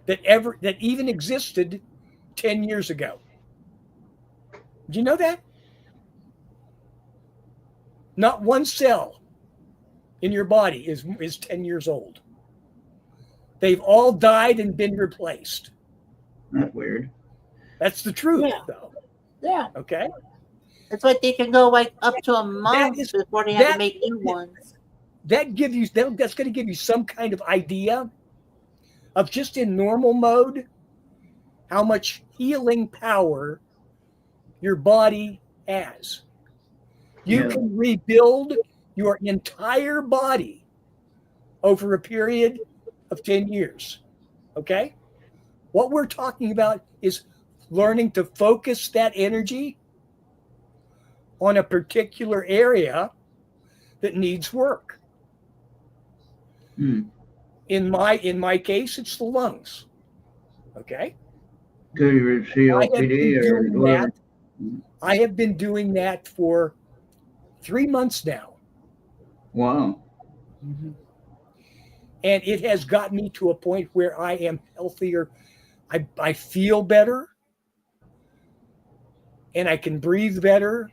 Speaker 3: that even existed 10 years ago. Did you know that? Not one cell in your body is 10 years old. They've all died and been replaced.
Speaker 1: That's weird.
Speaker 3: That's the truth,
Speaker 2: Yeah.
Speaker 3: though.
Speaker 2: Yeah.
Speaker 3: Okay?
Speaker 2: It's like they can go like up to a month before they have to make new ones.
Speaker 3: That's going to give you some kind of idea of, just in normal mode, how much healing power your body has. You
Speaker 1: Yeah.
Speaker 3: can rebuild your entire body over a period of 10 years. Okay? What we're talking about is learning to focus that energy on a particular area that needs work.
Speaker 1: Hmm.
Speaker 3: In my case, it's the lungs. Okay?
Speaker 1: Because you're COPD or whatever.
Speaker 3: I have been doing that for 3 months now.
Speaker 1: Wow.
Speaker 3: And it has gotten me to a point where I am healthier. I feel better. And I can breathe better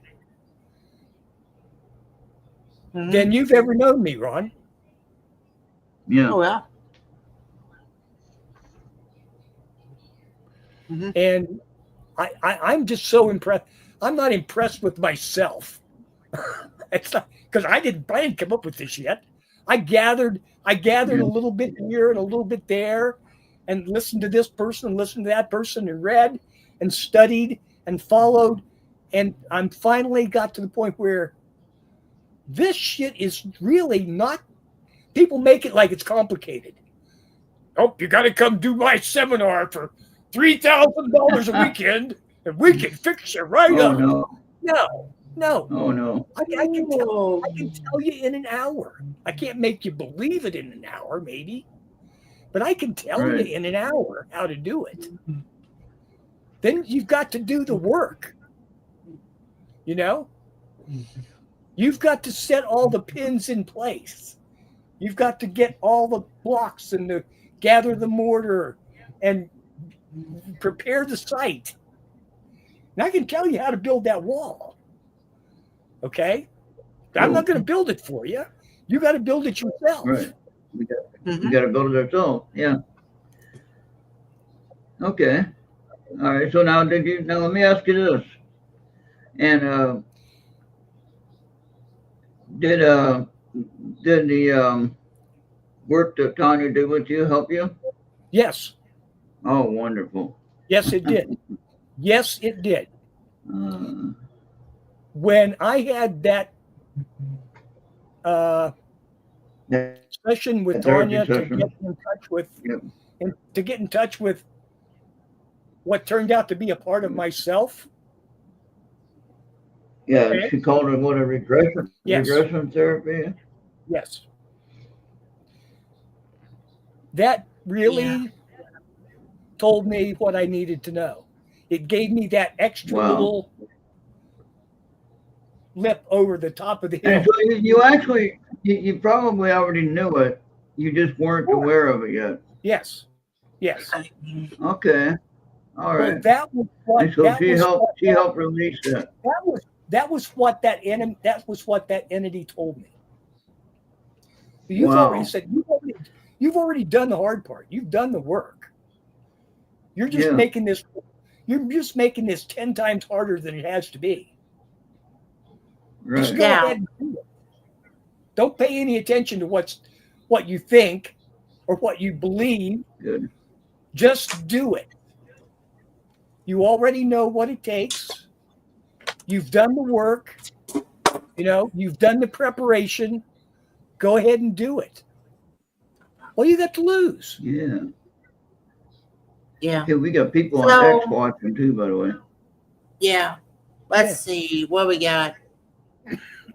Speaker 3: than you've ever known me, Ron.
Speaker 1: Yeah.
Speaker 2: Oh, yeah.
Speaker 3: And I'm just so impressed. I'm not impressed with myself. It's not because I didn't come up with this yet. I gathered a little bit here and a little bit there, and listened to this person and listened to that person and read and studied and followed, and I'm finally got to the point where this shit is really not. People make it like it's complicated. Oh, you got to come do my seminar for $3,000 a weekend, and we can fix you right up. No.
Speaker 1: Oh no.
Speaker 3: I can tell you in an hour. I can't make you believe it in an hour, maybe, but I can tell you in an hour how to do it. Then you've got to do the work. You know, you've got to set all the pins in place. You've got to get all the blocks and gather the mortar and prepare the site. And I can tell you how to build that wall. Okay? I'm not going to build it for you. You got to build it yourself.
Speaker 1: Right. We got to build it ourselves. Yeah. Okay. All right. So now let me ask you this. And did the work that Tanya did with you help you?
Speaker 3: Yes.
Speaker 1: Oh, wonderful.
Speaker 3: Yes, it did. Yes, it did. When I had that session with Tanya to get in touch with what turned out to be a part of myself.
Speaker 1: Yeah, okay. She called it what, a regression therapy?
Speaker 3: Yes. That really told me what I needed to know. It gave me that extra little lip over the top of the hill.
Speaker 1: And so you probably already knew it. You just weren't aware of it yet.
Speaker 3: Yes.
Speaker 1: Okay. All right.
Speaker 3: Well, that was what.
Speaker 1: So she helped release that.
Speaker 3: That was what that entity told me. You've already said you've already done the hard part. You've done the work. You're just making this. You're just making this 10 times harder than it has to be.
Speaker 1: Right.
Speaker 3: Just go ahead and do it. Don't pay any attention to what you think or what you believe.
Speaker 1: Good.
Speaker 3: Just do it. You already know what it takes. You've done the work. You've done the preparation. Go ahead and do it. What do you got to lose?
Speaker 1: Yeah.
Speaker 2: Yeah.
Speaker 1: Okay, we got people on X watching too, by the way.
Speaker 2: Yeah. Let's see what we got.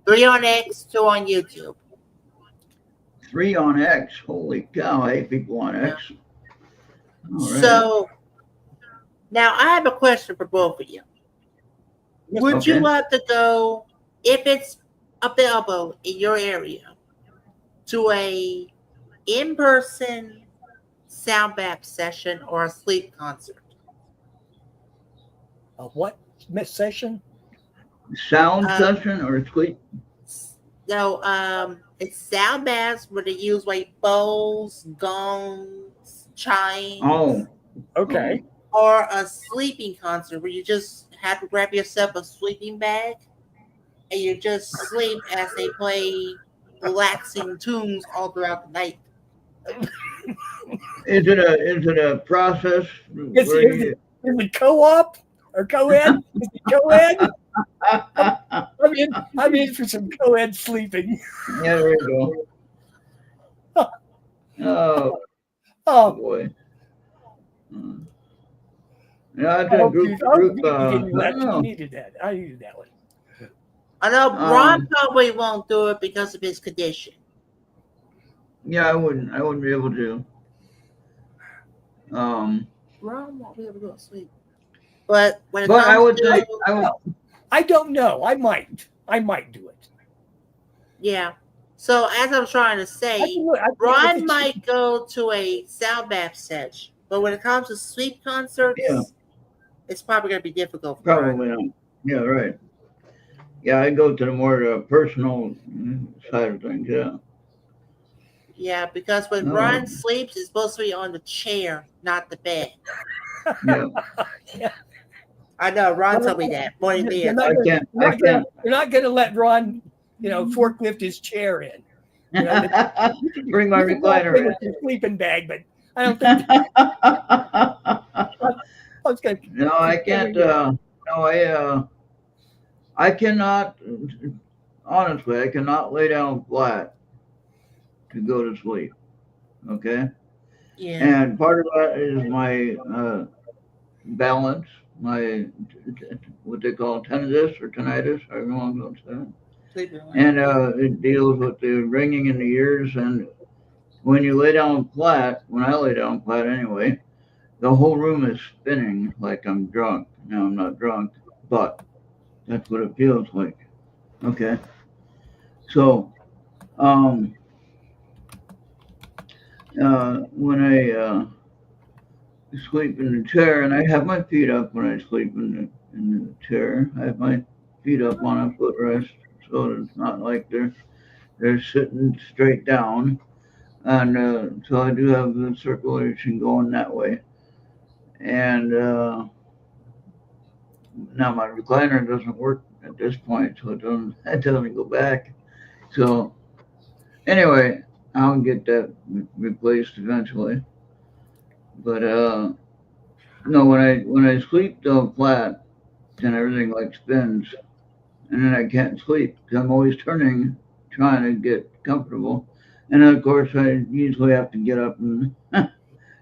Speaker 2: 3 on X, 2 on YouTube.
Speaker 1: 3 on X. Holy cow! I hate people on X. All right.
Speaker 2: So now I have a question for both of you. Would you like to go, if it's available in your area, to a in-person sound bath session or a sleep concert?
Speaker 3: A what session?
Speaker 1: Sound session or sleep?
Speaker 2: No, it's sound baths where they use like bowls, gongs, chimes.
Speaker 1: Oh,
Speaker 3: okay.
Speaker 2: Or a sleeping concert where you just have to grab yourself a sleeping bag and you just sleep as they play relaxing tunes all throughout the night.
Speaker 1: Is it a process?
Speaker 3: Is it co-op or co-ed? Is it co-ed? I'm in for some co-ed sleeping.
Speaker 1: Yeah, there you go. Oh,
Speaker 3: Oh,
Speaker 1: boy. Yeah, I
Speaker 3: I
Speaker 1: did
Speaker 3: hope
Speaker 1: group,
Speaker 3: you gave me
Speaker 1: I
Speaker 3: that.
Speaker 1: don't
Speaker 3: I
Speaker 1: know.
Speaker 3: needed that. I needed that one.
Speaker 2: I know Ron
Speaker 1: Um,
Speaker 2: probably won't do it because of his condition.
Speaker 1: yeah, I wouldn't be able to. Um,
Speaker 2: Ron won't be able to go to sleep. But when it
Speaker 1: but I
Speaker 2: comes
Speaker 1: would
Speaker 2: to
Speaker 1: think, I would,
Speaker 3: I don't know. I might do it.
Speaker 2: yeah. So as I'm trying to
Speaker 3: I
Speaker 2: say,
Speaker 3: can, if
Speaker 2: Ron
Speaker 3: it's,
Speaker 2: might go to a sound bath session, but when it comes to sleep
Speaker 1: yeah,
Speaker 2: concerts, it's probably going to be difficult for Ron.
Speaker 1: probably not. Yeah, right. Yeah, I go to the more personal side of things. Yeah.
Speaker 2: Yeah, because when
Speaker 1: Oh,
Speaker 2: Ron sleeps, it's supposed to be on the chair, not the bed.
Speaker 1: yeah.
Speaker 3: yeah.
Speaker 2: I know Ron told me that more than
Speaker 3: You're
Speaker 2: this.
Speaker 3: not
Speaker 1: I
Speaker 3: gonna,
Speaker 1: can't.
Speaker 3: you're
Speaker 1: I
Speaker 3: not gonna,
Speaker 1: can't.
Speaker 3: you're not gonna let Ron, forklift his chair in. You know,
Speaker 1: Bring my
Speaker 3: you can walk
Speaker 1: recliner
Speaker 3: in
Speaker 1: in.
Speaker 3: with your sleeping bag, but I don't think I was gonna.
Speaker 1: No, I can't. No, I cannot. Honestly, I cannot lay down flat to go to sleep. Okay,
Speaker 2: Yeah.
Speaker 1: and part of that is my balance, my what they call tinnitus or tinnitus, however you want to say it.
Speaker 2: Sleeping like
Speaker 1: And
Speaker 2: that.
Speaker 1: it deals with the ringing in the ears. And when you lay down flat, when I lay down flat anyway, the whole room is spinning like I'm drunk. Now I'm not drunk, but that's what it feels like. Okay, so um, when I sleep in the chair, and I have my feet up when I sleep in the chair. I have my feet up on a footrest, so it's not like they're sitting straight down. And so I do have the circulation going that way. And now my recliner doesn't work at this point, so it doesn't go back. So anyway, I'll get that replaced eventually. But no, when I sleep though flat, then everything like spins, and then I can't sleep because I'm always turning, trying to get comfortable. And of course, I usually have to get up and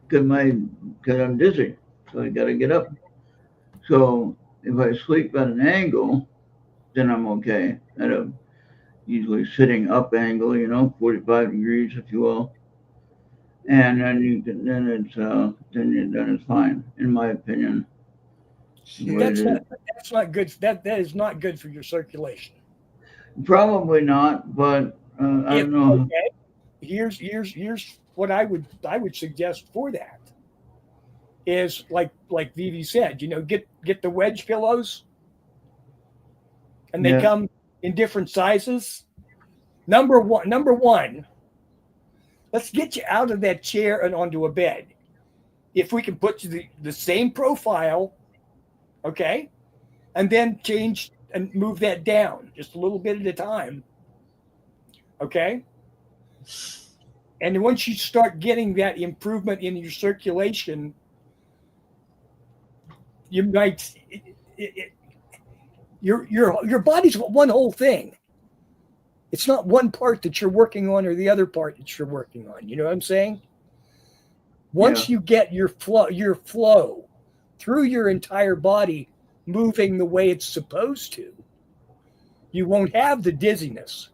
Speaker 1: because I'm dizzy, so I got to get up. So if I sleep at an angle, then I'm okay. At a usually sitting up angle, 45 degrees, if you will, and then you can then it's fine, in my opinion. The way it
Speaker 3: That's
Speaker 1: is.
Speaker 3: not good. That is not good for your circulation.
Speaker 1: Probably not, but I
Speaker 3: If
Speaker 1: don't know.
Speaker 3: okay, here's what I would suggest for that is like Vivi said, get the wedge pillows, and they
Speaker 1: Yeah,
Speaker 3: come in different sizes. Number one, let's get you out of that chair and onto a bed. If we can put you the same profile, okay, and then change and move that down just a little bit at a time, okay. And once you start getting that improvement in your circulation, you might your body's one whole thing. It's not one part that you're working on or the other part that you're working on. You know what I'm saying?
Speaker 1: yeah,
Speaker 3: Once you get your flow through your entire body moving the way it's supposed to, you won't have the dizziness.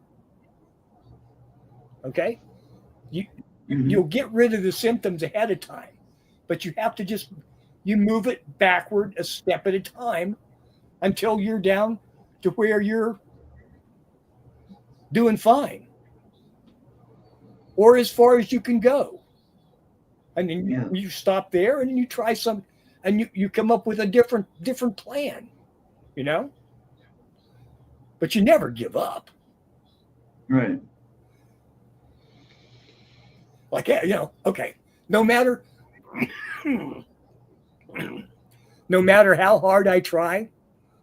Speaker 3: Okay?
Speaker 1: hmm,
Speaker 3: You'll get rid of the symptoms ahead of time, but you have to just you move it backward a step at a time until you're down to where you're doing fine or as far as you can go. And then
Speaker 1: yeah,
Speaker 3: you stop there and you try some and you come up with a different plan, you know? But you never give up.
Speaker 1: right,
Speaker 3: Like, okay, no matter no matter how hard I try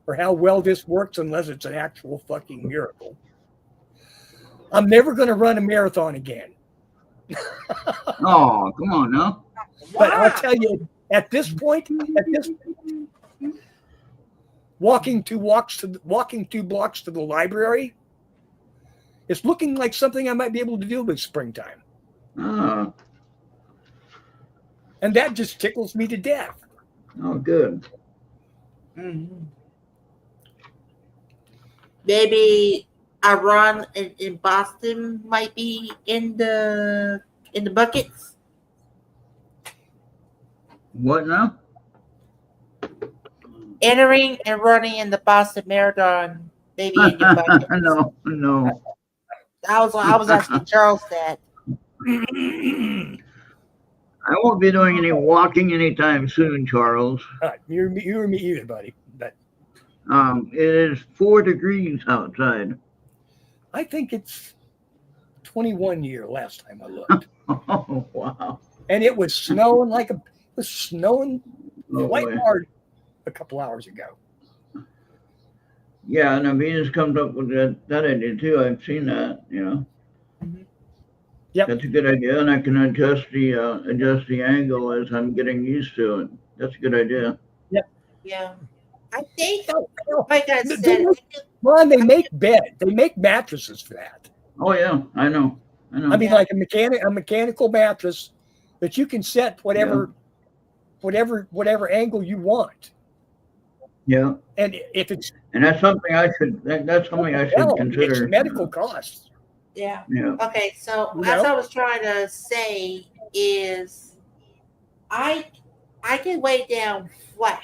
Speaker 3: or how well this works, unless it's an actual fucking miracle, I'm never going to run a marathon again.
Speaker 1: oh, come on now.
Speaker 3: But I'll tell you, at this point, walking 2 blocks to the library, it's looking like something I might be able to do with springtime.
Speaker 1: Ah,
Speaker 3: And that just tickles me to death.
Speaker 1: Oh, good.
Speaker 2: Mhm. Maybe a run in Boston might be in the buckets.
Speaker 1: What now?
Speaker 2: Entering and running in the Boston Marathon, maybe in your buckets.
Speaker 1: No, no.
Speaker 2: I was asking Charles that.
Speaker 1: I won't be doing any walking anytime soon, Charles.
Speaker 3: You or me either, buddy. But
Speaker 1: It is 4 degrees outside.
Speaker 3: I think it's 21 year last time I looked.
Speaker 1: Oh, wow.
Speaker 3: And it was snowing it was snowing
Speaker 1: Oh,
Speaker 3: quite
Speaker 1: boy.
Speaker 3: hard a couple hours ago.
Speaker 1: Yeah, and Venus comes up with that idea too. I've seen that,
Speaker 2: Mhm.
Speaker 3: Yep.
Speaker 1: That's a good idea, and I can adjust the angle as I'm getting used to it. That's a good idea.
Speaker 2: Yeah. I think,
Speaker 3: Oh,
Speaker 2: like I
Speaker 3: They
Speaker 2: said,
Speaker 3: Ron, they make mattresses for that.
Speaker 1: Oh yeah, I know.
Speaker 3: I mean,
Speaker 2: Yeah.
Speaker 3: like a mechanical mattress that you can set whatever angle you want.
Speaker 1: Yeah,
Speaker 3: And if it's
Speaker 1: and that's something I should. That's something I should
Speaker 3: well,
Speaker 1: consider.
Speaker 3: it's medical costs.
Speaker 2: yeah.
Speaker 1: Yeah.
Speaker 2: Okay, so
Speaker 3: You
Speaker 2: as
Speaker 3: know?
Speaker 2: I was trying to say is I can lay down flat.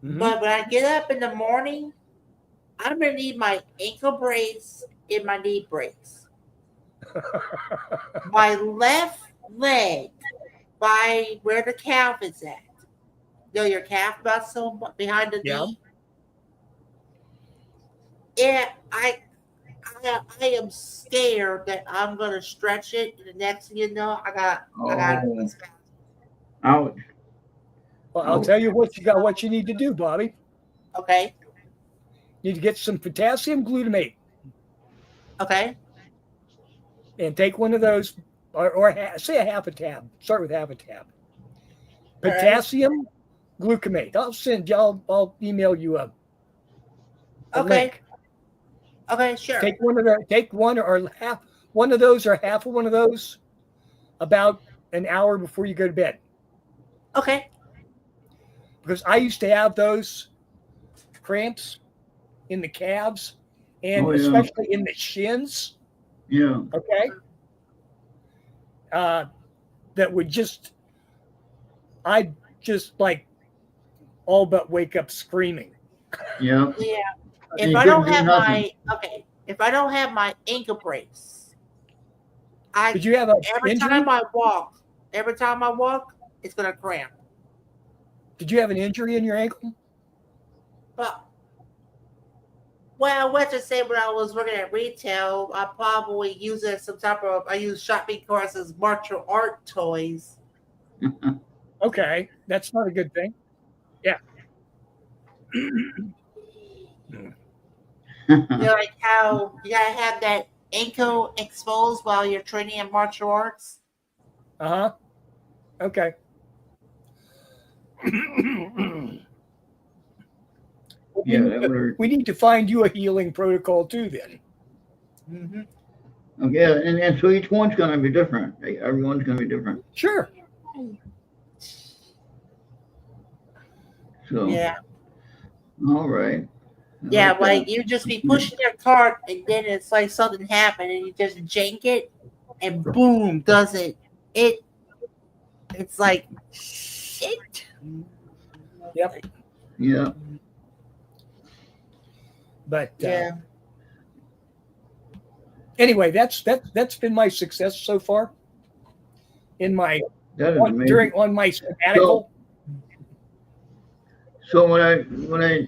Speaker 3: Mhm.
Speaker 2: But when I get up in the morning, I'm gonna need my ankle brace and my knee brace. My left leg by where the calf is at. You know your calf muscle behind the
Speaker 3: Yeah.
Speaker 2: knee? Yeah, I am scared that I'm gonna stretch it, and the next thing you know, I got
Speaker 1: Oh. Ouch.
Speaker 3: Well, I'll tell you what you need to do, Bobby.
Speaker 2: Okay,
Speaker 3: You need to get some potassium glutamate
Speaker 2: okay,
Speaker 3: and take one of those, or say a half a tab. Start with half a tab.
Speaker 2: right.
Speaker 3: Potassium glutamate. I'll email you a
Speaker 2: Okay.
Speaker 3: link.
Speaker 2: Okay, sure.
Speaker 3: Take one or half one of those or half of one of those about an hour before you go to bed.
Speaker 2: Okay,
Speaker 3: Because I used to have those cramps in the calves and
Speaker 1: Oh, yeah.
Speaker 3: especially in the shins.
Speaker 1: Yeah.
Speaker 3: Okay. That would I'd just like all but wake up screaming.
Speaker 1: Yeah.
Speaker 2: yeah.
Speaker 1: You
Speaker 2: If I
Speaker 1: couldn't
Speaker 2: don't
Speaker 1: do
Speaker 2: have
Speaker 1: nothing.
Speaker 2: if I don't have my ankle brace,
Speaker 3: Did you have a
Speaker 2: every
Speaker 3: injury?
Speaker 2: time I walk, it's gonna cramp.
Speaker 3: Did you have an injury in your ankle?
Speaker 2: But well, let's just say when I was working at retail, I probably I use shopping carts as martial art toys.
Speaker 3: Okay, that's not a good thing. Yeah.
Speaker 2: You know, like how you gotta have that ankle exposed while you're training in martial arts.
Speaker 3: Uh-huh. Okay.
Speaker 1: Yeah, that would hurt.
Speaker 3: We need to find you a healing protocol too then.
Speaker 2: Mm-hmm.
Speaker 1: Okay, and so each one's going to be different. Everyone's going to be different.
Speaker 3: Sure.
Speaker 1: So,
Speaker 2: Yeah,
Speaker 1: all right. I
Speaker 2: yeah.
Speaker 1: like
Speaker 2: Like
Speaker 1: that.
Speaker 2: you just be pushing your cart, and then it's like something happened, and you just jank it, and boom, does it? It's like shit.
Speaker 3: Yep.
Speaker 1: Yeah.
Speaker 3: But
Speaker 2: Yeah.
Speaker 3: anyway, that's been my success so far in my
Speaker 1: That is amazing.
Speaker 3: on my sabbatical.
Speaker 1: So when I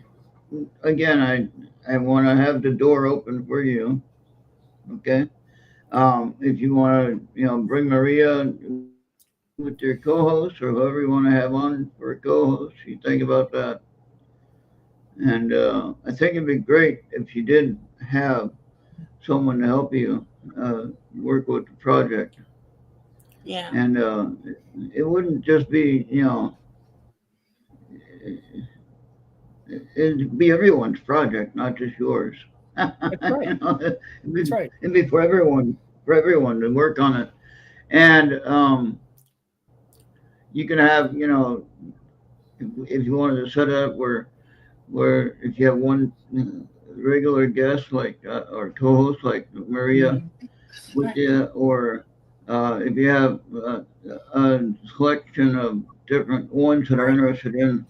Speaker 1: again I want to have the door open for you. Okay. If you want to bring Maria with your co-host or whoever you want to have on for a co-host, you think about that. And I think it'd be great if you did have someone to help you work with the project.
Speaker 2: Yeah.
Speaker 1: And it wouldn't just be, it'd be everyone's project, not just yours.
Speaker 3: That's right. That's right.
Speaker 1: It'd be for everyone to work on it. And you can have, if you wanted to set it up where if you have one regular guest like or co-host like Maria with you, or if you have a selection of different ones that are interested in,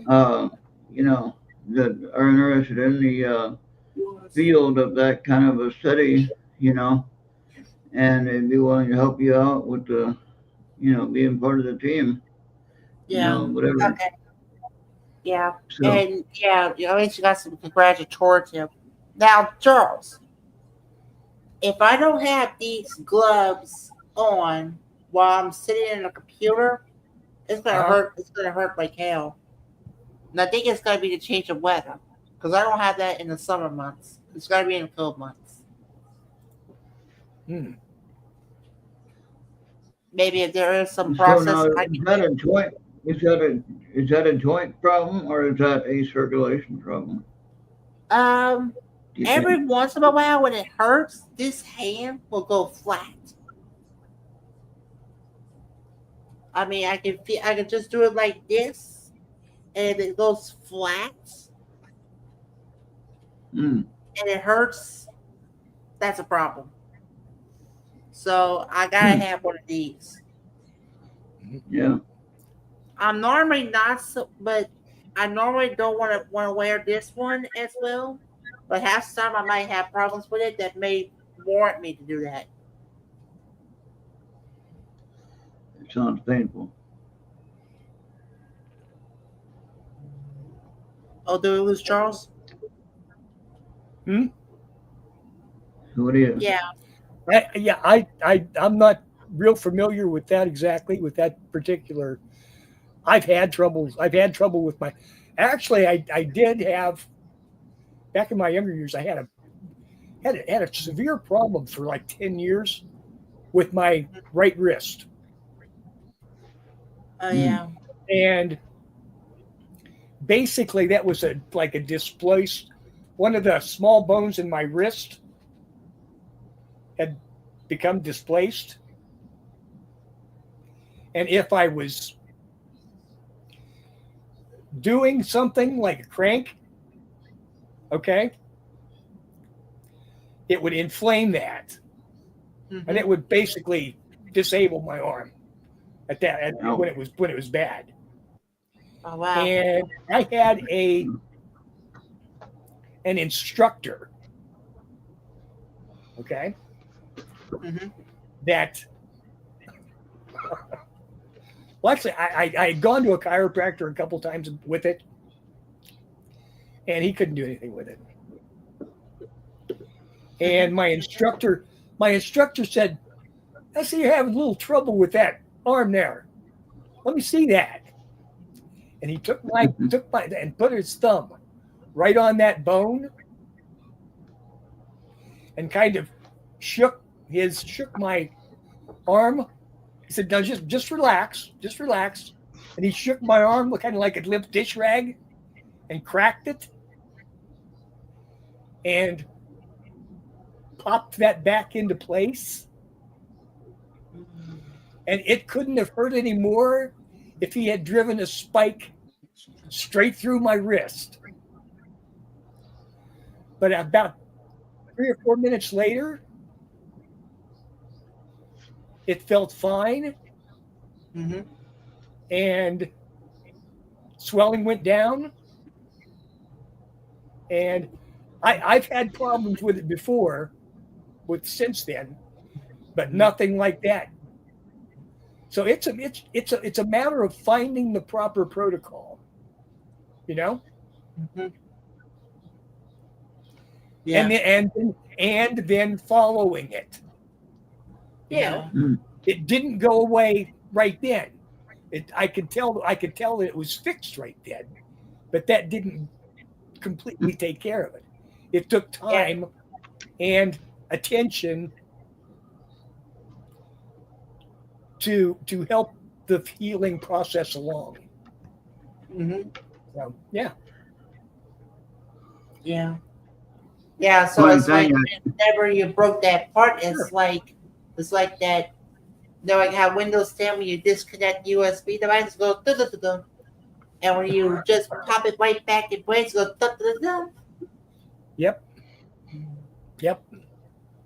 Speaker 1: uh, you know, that are interested in the field of that kind of a study, and they'd be willing to help you out with the, being part of the team,
Speaker 2: Yeah.
Speaker 1: whatever.
Speaker 2: Okay. Yeah.
Speaker 1: So,
Speaker 2: And yeah, at least you got some congratulatory. Now, Charles, if I don't have these gloves on while I'm sitting in a computer, it's gonna hurt. It's gonna hurt like hell. And I think it's gonna be the change of weather because I don't have that in the summer months. It's gonna be in the cold months. Maybe if there is some
Speaker 1: so
Speaker 2: process
Speaker 1: now
Speaker 2: I
Speaker 1: is
Speaker 2: can
Speaker 1: that
Speaker 2: do.
Speaker 1: a joint? Is that a joint problem or is that a circulation problem? Do you think?
Speaker 2: Every once in a while when it hurts, this hand will go flat. I mean, I can just do it like this, and if it goes flat
Speaker 1: Mm,
Speaker 2: and it hurts, that's a problem. So I gotta have one of these.
Speaker 1: yeah.
Speaker 2: I'm normally not so, but I normally don't want to wear this one as well. But half the time I might have problems with it that may warrant me to do that.
Speaker 1: It sounds painful.
Speaker 2: Oh, do we lose Charles?
Speaker 1: What do you?
Speaker 2: Yeah.
Speaker 3: I'm not real familiar with that exactly, with that particular. I've had trouble with my. Actually, I did have back in my younger years. I had a severe problem for like 10 years with my right wrist,
Speaker 2: Oh yeah.
Speaker 3: and basically that was like a displaced. One of the small bones in my wrist had become displaced, and if I was doing something like a crank, okay, it would inflame that, and it would basically disable my arm when it was bad.
Speaker 2: Oh wow.
Speaker 3: And I had an instructor, okay, that. Well, actually, I had gone to a chiropractor a couple times with it, and he couldn't do anything with it. And my instructor said, "I see you're having a little trouble with that arm there. Let me see that." And he took my and put his thumb right on that bone, and kind of shook my arm. He said, "No, just relax, And he shook my arm, kind of like a limp dish rag, and cracked it, and popped that back into place. And it couldn't have hurt anymore if he had driven a spike straight through my wrist. But about 3 or 4 minutes later, it felt fine, and swelling went down. And I've had problems with it before, since then, but nothing like that. So it's a matter of finding the proper protocol,
Speaker 2: Yeah.
Speaker 3: and then following it.
Speaker 2: Yeah.
Speaker 3: It didn't go away right then. I could tell that it was fixed right then, but that didn't completely take care of it. It took time and attention to help the healing process along. So, yeah.
Speaker 2: So it's like whenever you broke that part, it's like that Knowing how Windows 10, when you disconnect USB devices, go da da da da, and when you just pop it right back in place, go da da da.
Speaker 3: Yep. Yep.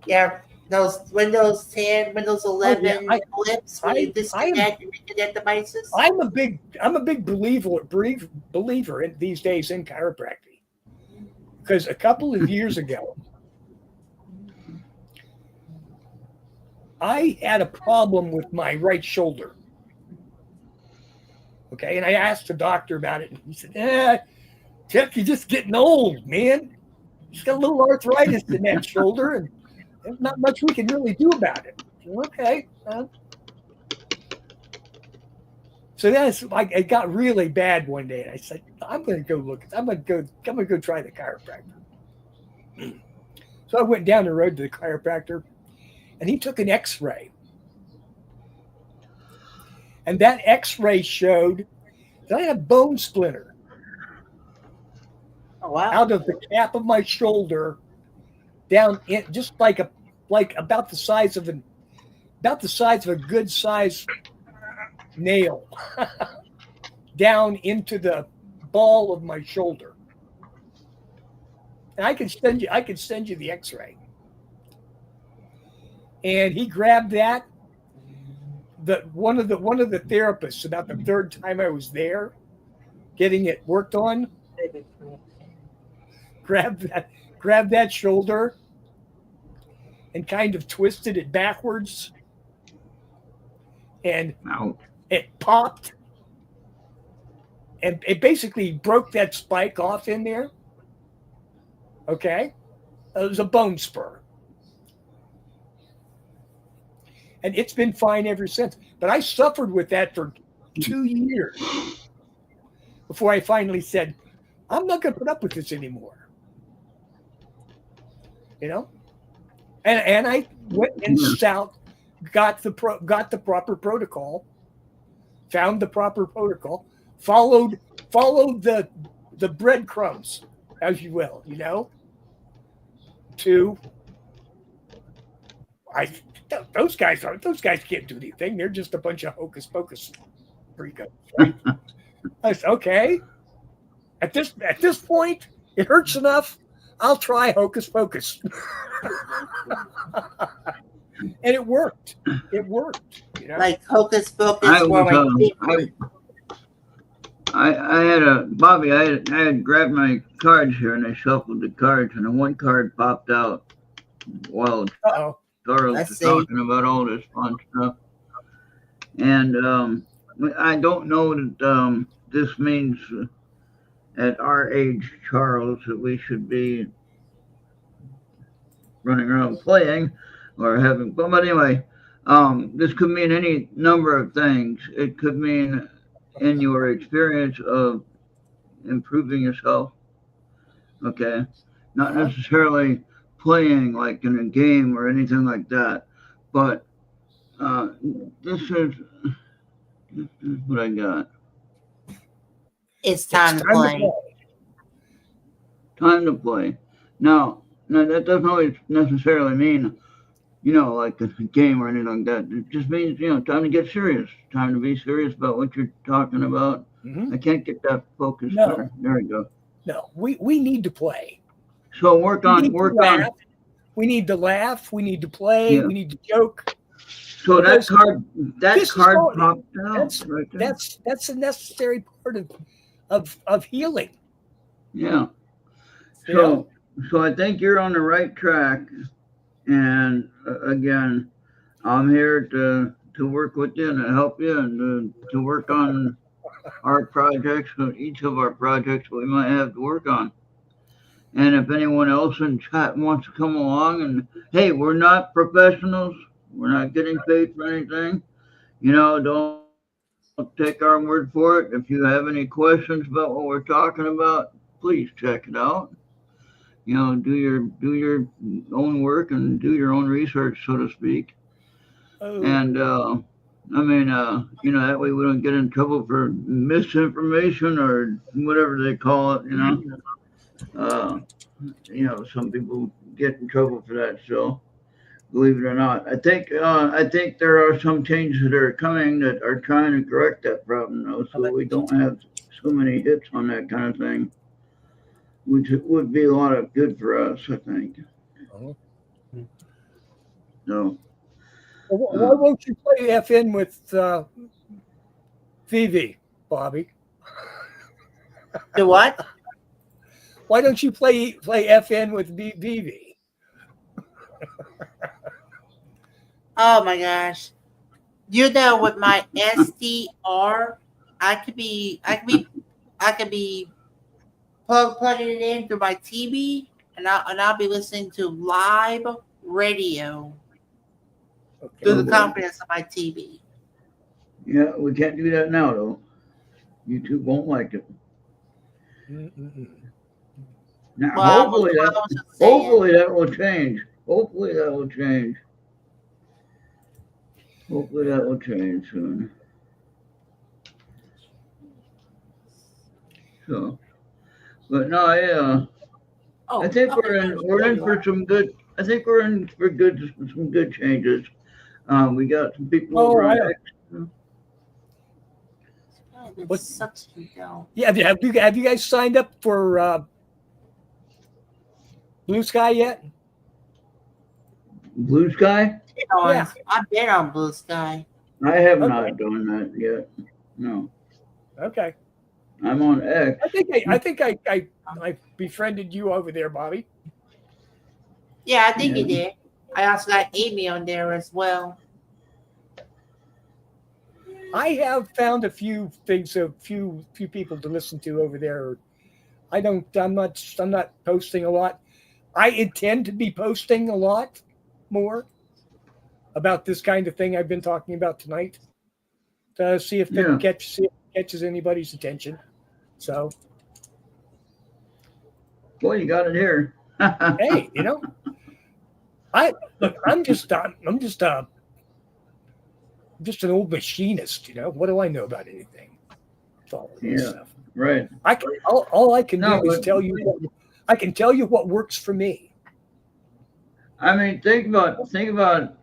Speaker 2: Yeah, those Windows 10, Windows
Speaker 3: Oh,
Speaker 2: 11
Speaker 3: yeah.
Speaker 2: flips when you disconnect and reconnect devices.
Speaker 3: I'm a big believer in these days in chiropractic, because a couple of years ago I had a problem with my right shoulder. Okay, and I asked the doctor about it, and he said, Chuck, you're just getting old, man. He's got a little arthritis in that shoulder, and there's not much we can really do about it." Okay. So that's like, it got really bad one day, and I said, I'm going to go look. I'm going to go try the chiropractor. So I went down the road to the chiropractor, and he took an X-ray, and that X-ray showed that I had a bone splinter out of the cap of my shoulder down in, just like about the size of a good size nail down into the ball of my shoulder. And I can send you the X-ray. And he grabbed that. One of the therapists, about the third time I was there, getting it worked on, grabbed that shoulder and kind of twisted it backwards, and it popped, and it basically broke that spike off in there. Okay, it was a bone spur, and it's been fine ever since. But I suffered with that for 2 years before I finally said, I'm not going to put up with this anymore. You know, and I went and got the proper protocol, found the proper protocol, followed the breadcrumbs, as you will, you know. Those guys can't do anything. They're just a bunch of hocus pocus freakos. Right? I said, okay. At this point, it hurts enough. I'll try hocus pocus. And it worked. It worked. You know?
Speaker 2: Like hocus pocus.
Speaker 1: I had grabbed my cards here and I shuffled the cards, and then one card popped out while Charles was talking about all this fun stuff. And I don't know that this means at our age, Charles, that we should be running around playing or having fun. But anyway, this could mean any number of things. It could mean in your experience of improving yourself. Okay. Not necessarily playing like in a game or anything like that. But this is what I got.
Speaker 2: It's time to play.
Speaker 1: Time to play. Now that doesn't always necessarily mean, like a game or anything like that. It just means, time to get serious. Time to be serious about what you're talking about. Mm-hmm. I can't get that focus there. There we go.
Speaker 3: No, we need to play.
Speaker 1: So work on.
Speaker 3: We need to laugh. We need to play. Yeah. We need to joke.
Speaker 1: So that card popped out. Right there.
Speaker 3: That's a necessary part of healing.
Speaker 1: Yeah. So I think you're on the right track. And again, I'm here to work with you and to help you and to work on our projects, each of our projects we might have to work on. And if anyone else in chat wants to come along, and hey, we're not professionals. We're not getting paid for anything. Don't take our word for it. If you have any questions about what we're talking about, please check it out. Do your own work and do your own research, so to speak. And that way we don't get in trouble for misinformation or whatever they call it. Some people get in trouble for that. So believe it or not. I think there are some changes that are coming that are trying to correct that problem, though, so we don't have so many hits on that kind of thing, which would be a lot of good for us, I think.
Speaker 3: Oh.
Speaker 1: So,
Speaker 3: Why won't you play FN with VV, Bobby?
Speaker 2: Do what?
Speaker 3: Why don't you play FN with VV?
Speaker 2: Oh my gosh. You know, with my SDR, I could be plugging it in through my TV, and I'll be listening to live radio through the confidence of my TV.
Speaker 1: yeah, we can't do that now, though. YouTube won't like it. Now,
Speaker 2: Well,
Speaker 1: hopefully that will change. Hopefully that will change. Hopefully that will change soon. So, but no, I think we're in for some good. I think we're in for some good changes. We got some people over on X.
Speaker 2: It sucks to go.
Speaker 3: Yeah, have you guys signed up for Blue Sky yet?
Speaker 1: Blue Sky?
Speaker 3: Yeah.
Speaker 2: I've been on Blue Sky.
Speaker 1: I have not done that yet. No.
Speaker 3: Okay.
Speaker 1: I'm on X.
Speaker 3: I think I befriended you over there, Bobby.
Speaker 2: Yeah, I think you did. I also got Amy on there as well.
Speaker 3: I have found a few things, a few people to listen to over there. I'm not posting a lot. I intend to be posting a lot more about this kind of thing I've been talking about tonight to see if it catches anybody's attention. So,
Speaker 1: well, you got it here.
Speaker 3: hey, I'm just an old machinist. What do I know about anything? It's all this stuff.
Speaker 1: Right.
Speaker 3: All I can do is tell you. I can tell you what works for me.
Speaker 1: I mean, think about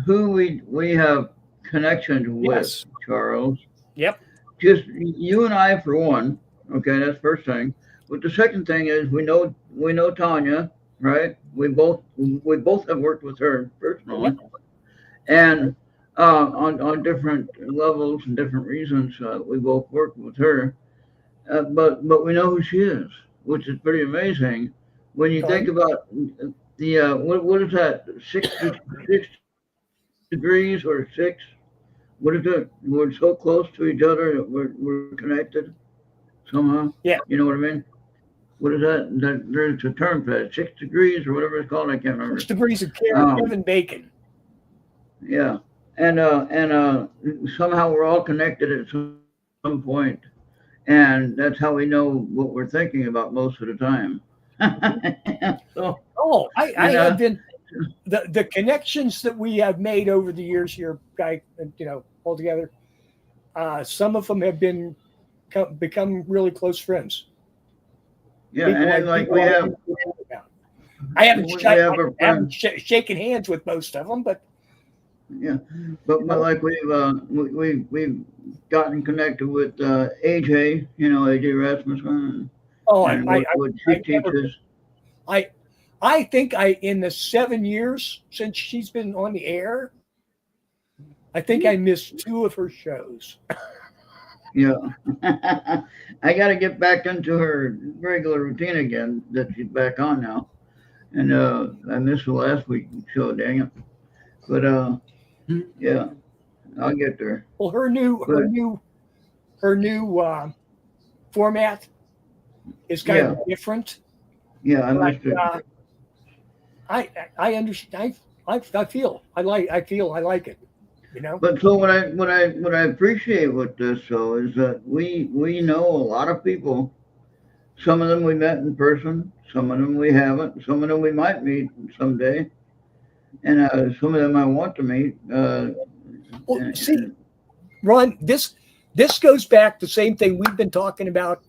Speaker 1: who we have connections with, Charles.
Speaker 3: Yep.
Speaker 1: Just you and I for one. Okay, that's first thing. But the second thing is we know Tanya, right? We both have worked with her personally, and on different levels and different reasons, we both worked with her. But we know who she is, which is pretty amazing. When you think about the what is that, 6 degrees or 6? What is it? We're so close to each other that we're connected somehow.
Speaker 3: Yeah.
Speaker 1: You know what I mean? What is that? There's a term for that. 6 degrees or whatever it's called. I can't remember.
Speaker 3: 6 degrees of Kevin Bacon.
Speaker 1: Yeah, and somehow we're all connected at some point, and that's how we know what we're thinking about most of the time. So,
Speaker 3: I have been the connections that we have made over the years here, all together. Some of them have become really close friends.
Speaker 1: Yeah, and like we have.
Speaker 3: I haven't shaken hands with most of them, but.
Speaker 1: Yeah, but like we've gotten connected with AJ, AJ Rasmussen. What she teaches.
Speaker 3: I think in the 7 years since she's been on the air, I think I missed 2 of her shows.
Speaker 1: Yeah, I got to get back into her regular routine again. That she's back on now, and I missed the last week's show. Dang it! But yeah, I'll get there.
Speaker 3: Well, her new format is kind of different.
Speaker 1: Yeah, I missed it.
Speaker 3: I understand. I feel I like it.
Speaker 1: But so what I appreciate with this though is that we know a lot of people. Some of them we met in person. Some of them we haven't. Some of them we might meet someday. And some of them I want to meet.
Speaker 3: See, Ron, this goes back to the same thing we've been talking about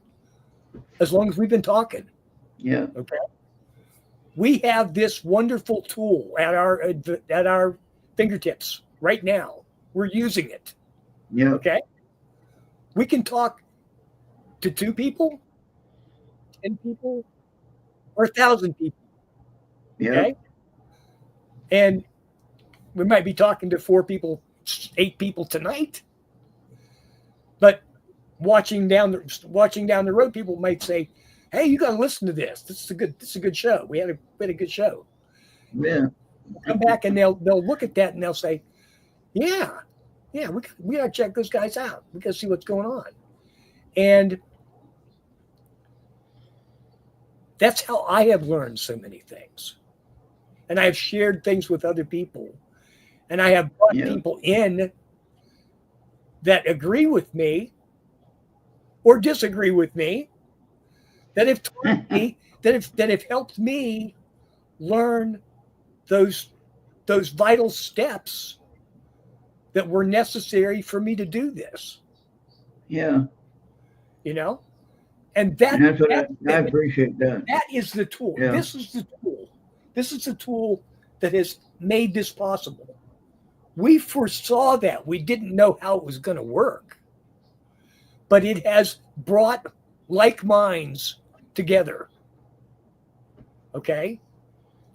Speaker 3: as long as we've been talking.
Speaker 1: Yeah.
Speaker 3: Okay. We have this wonderful tool at our fingertips right now. We're using it.
Speaker 1: Yeah.
Speaker 3: Okay. We can talk to 2 people, 10 people, or 1,000 people.
Speaker 1: Yeah.
Speaker 3: Okay. And we might be talking to 4 people, 8 people tonight. But watching down the road, people might say, "Hey, you got to listen to this. This is a good show. We had a good show."
Speaker 1: Yeah.
Speaker 3: Come back and they'll look at that and they'll say, "Yeah, we got to check those guys out. We got to see what's going on." And that's how I have learned so many things. And I've shared things with other people. And I have brought people in that agree with me or disagree with me, that have taught me, that have helped me learn those vital steps that were necessary for me to do this.
Speaker 1: Yeah.
Speaker 3: You know? And
Speaker 1: that's what I appreciate that.
Speaker 3: That is the tool.
Speaker 1: Yeah.
Speaker 3: This is the tool. This is the tool that has made this possible. We foresaw that. We didn't know how it was going to work. But it has brought like minds together. Okay?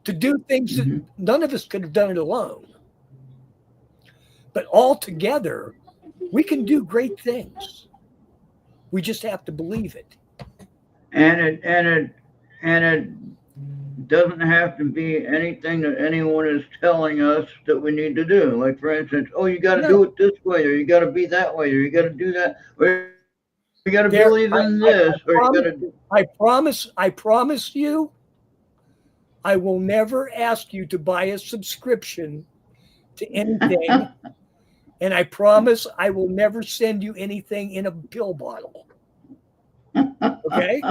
Speaker 3: To do things that none of us could have done it alone. But all together, we can do great things. We just have to believe it.
Speaker 1: And it doesn't have to be anything that anyone is telling us that we need to do. Like, for instance, oh, you got to do it this way, or you got to be that way, or you got to do that, or you got to believe in this, or you got to.
Speaker 3: I promise you, I will never ask you to buy a subscription to anything, and I promise I will never send you anything in a pill bottle. Okay.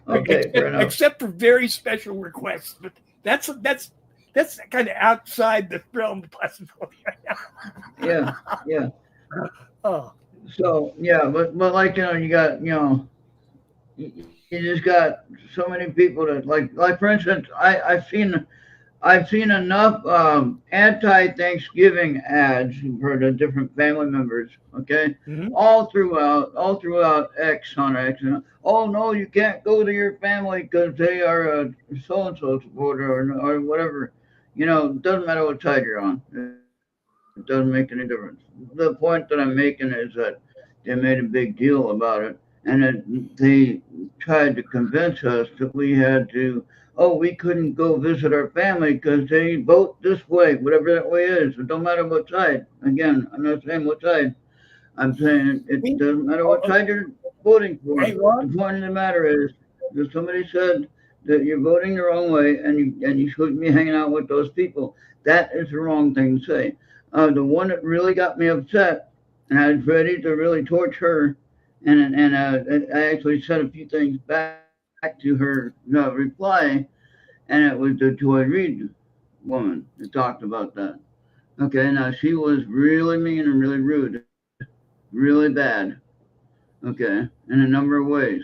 Speaker 1: Okay,
Speaker 3: except for very special requests, but that's kind of outside the realm of possibility right
Speaker 1: now. Yeah.
Speaker 3: Oh.
Speaker 1: So but like, you got, you just got so many people that like for instance, I've seen enough anti-Thanksgiving ads for the different family members, okay? All throughout X on X. Oh, no, you can't go to your family because they are a so-and-so supporter or whatever. It doesn't matter what side you're on. It doesn't make any difference. The point that I'm making is that they made a big deal about it, and that they tried to convince us that we had to, we couldn't go visit our family because they vote this way, whatever that way is. It don't matter what side. Again, I'm not saying what side. I'm saying it doesn't matter what side you're voting for. The point of the matter is that somebody said that you're voting the wrong way and you shouldn't be hanging out with those people. That is the wrong thing to say. The one that really got me upset, and I was ready to really torch her, and I actually said a few things back to her reply, and it was the Joy Reid woman that talked about that. Okay, now she was really mean and really rude, really bad. Okay, in a number of ways,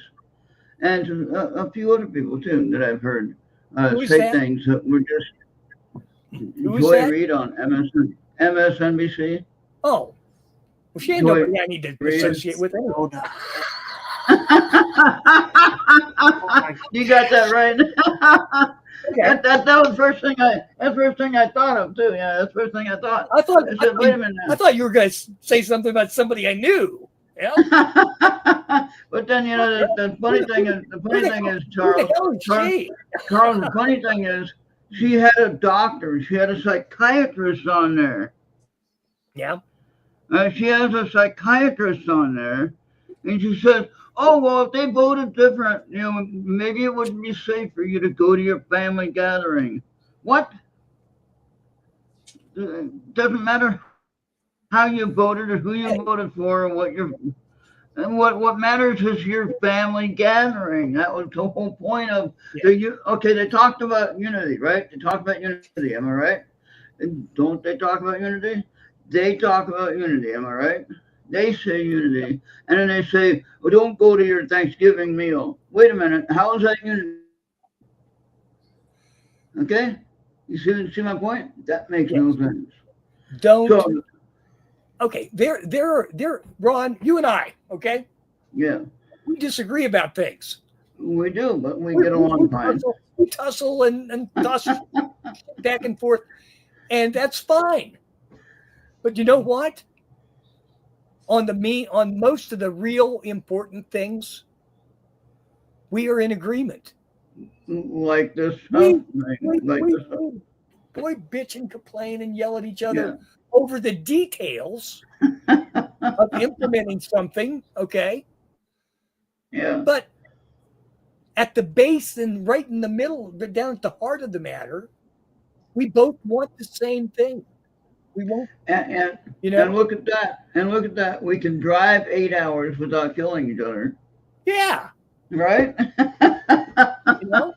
Speaker 1: and a few other people too that I've heard say things that were just Joy Reid on MSNBC.
Speaker 3: Oh, well, she ain't nobody I need to associate with anymore.
Speaker 1: You got that right. Okay. That was the first thing I thought of too. Yeah, that's the first thing I thought.
Speaker 3: I
Speaker 1: said, wait a minute.
Speaker 3: I thought you were going to say something about somebody I knew. Yeah.
Speaker 1: But then the funny thing is, Charles. The funny thing is, she had a doctor. She had a psychiatrist on there.
Speaker 3: Yeah.
Speaker 1: She has a psychiatrist on there, and she says, "Oh, well, if they voted different, maybe it wouldn't be safe for you to go to your family gathering." What? It doesn't matter how you voted or who you voted for or what matters is your family gathering. That was the whole point of they talked about unity, right? They talked about unity, am I right? And don't they talk about unity? They talk about unity, am I right? They say unity, and then they say, don't go to your Thanksgiving meal. Wait a minute, how is that unity? Okay? You see my point? That makes
Speaker 3: Yes.
Speaker 1: no sense.
Speaker 3: Don't.
Speaker 1: So,
Speaker 3: Okay, Ron, you and I, okay,
Speaker 1: yeah,
Speaker 3: we disagree about things.
Speaker 1: we do, but we get along fine.
Speaker 3: We tussle and toss back and forth, and that's fine. But you know what? On most of the real important things, we are in agreement.
Speaker 1: Like this
Speaker 3: We,
Speaker 1: stuff.
Speaker 3: we,
Speaker 1: Like
Speaker 3: we,
Speaker 1: this stuff.
Speaker 3: we, boy, bitch and complain and yell at each other
Speaker 1: Yeah.
Speaker 3: over the details of implementing something, okay?
Speaker 1: Yeah.
Speaker 3: But at the base and right in the middle, but down at the heart of the matter, we both want the same thing. We won't,
Speaker 1: And
Speaker 3: you know?
Speaker 1: and look at that. And look at that. We can drive 8 hours without killing each other.
Speaker 3: Yeah,
Speaker 1: Right?
Speaker 3: you know?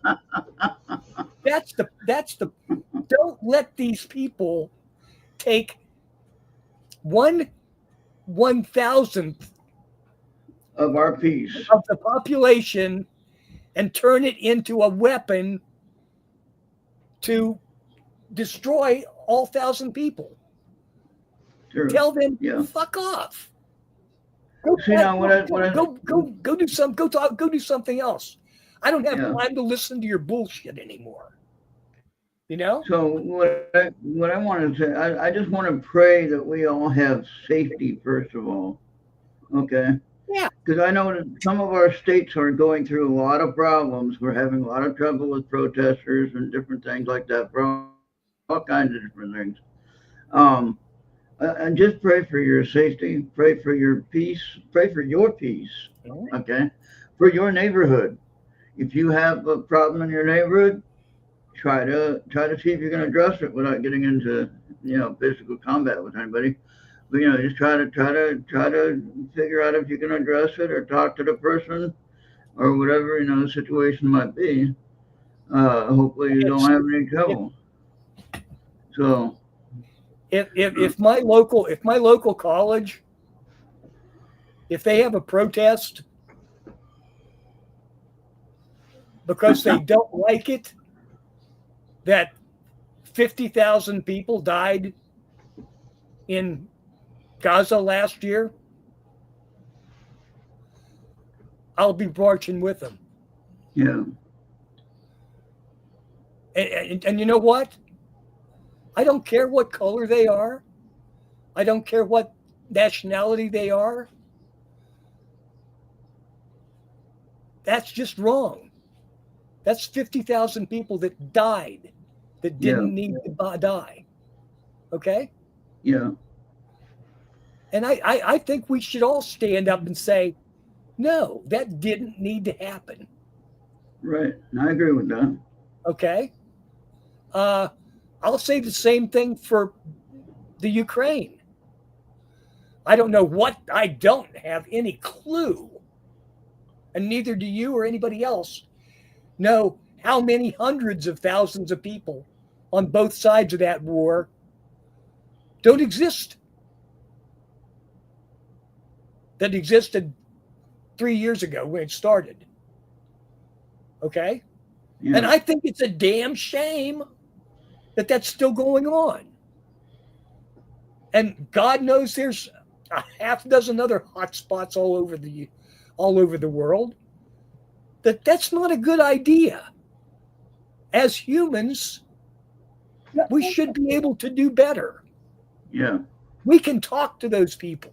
Speaker 3: That's the don't let these people take 1/1000th
Speaker 1: Of our peace.
Speaker 3: of the population and turn it into a weapon to destroy all 1,000 people.
Speaker 1: Sure.
Speaker 3: Tell them,
Speaker 1: Yeah.
Speaker 3: fuck off.
Speaker 1: See, now,
Speaker 3: Go do something else. I don't have
Speaker 1: Yeah.
Speaker 3: time to listen to your bullshit anymore. You know?
Speaker 1: So what I want to say, I just want to pray that we all have safety first of all. Okay.
Speaker 3: Yeah.
Speaker 1: Because I know that some of our states are going through a lot of problems. We're having a lot of trouble with protesters and different things like that, for all kinds of different things. And just pray for your safety, pray for your peace, pray for your peace. Okay. For your neighborhood. If you have a problem in your neighborhood, try to see if you can address it without getting into physical combat with anybody. But just try to figure out if you can address it or talk to the person or whatever the situation might be. Hopefully you don't have any trouble. So
Speaker 3: if my local college, if they have a protest because they don't like it that 50,000 people died in Gaza last year, I'll be marching with them.
Speaker 1: yeah.
Speaker 3: And you know what? I don't care what color they are. I don't care what nationality they are. That's just wrong. That's 50,000 people that died that didn't need to die. Okay?
Speaker 1: Yeah.
Speaker 3: And I think we should all stand up and say, no, that didn't need to happen.
Speaker 1: Right. I agree with that.
Speaker 3: Okay? I'll say the same thing for the Ukraine. I don't have any clue, and neither do you or anybody else know how many hundreds of thousands of people on both sides of that war don't exist. That existed 3 years ago when it started. Okay?
Speaker 1: Yeah.
Speaker 3: And I think it's a damn shame that that's still going on. And God knows there's a half dozen other hot spots all over the world. That's not a good idea. As humans, we should be able to do better.
Speaker 1: Yeah.
Speaker 3: We can talk to those people,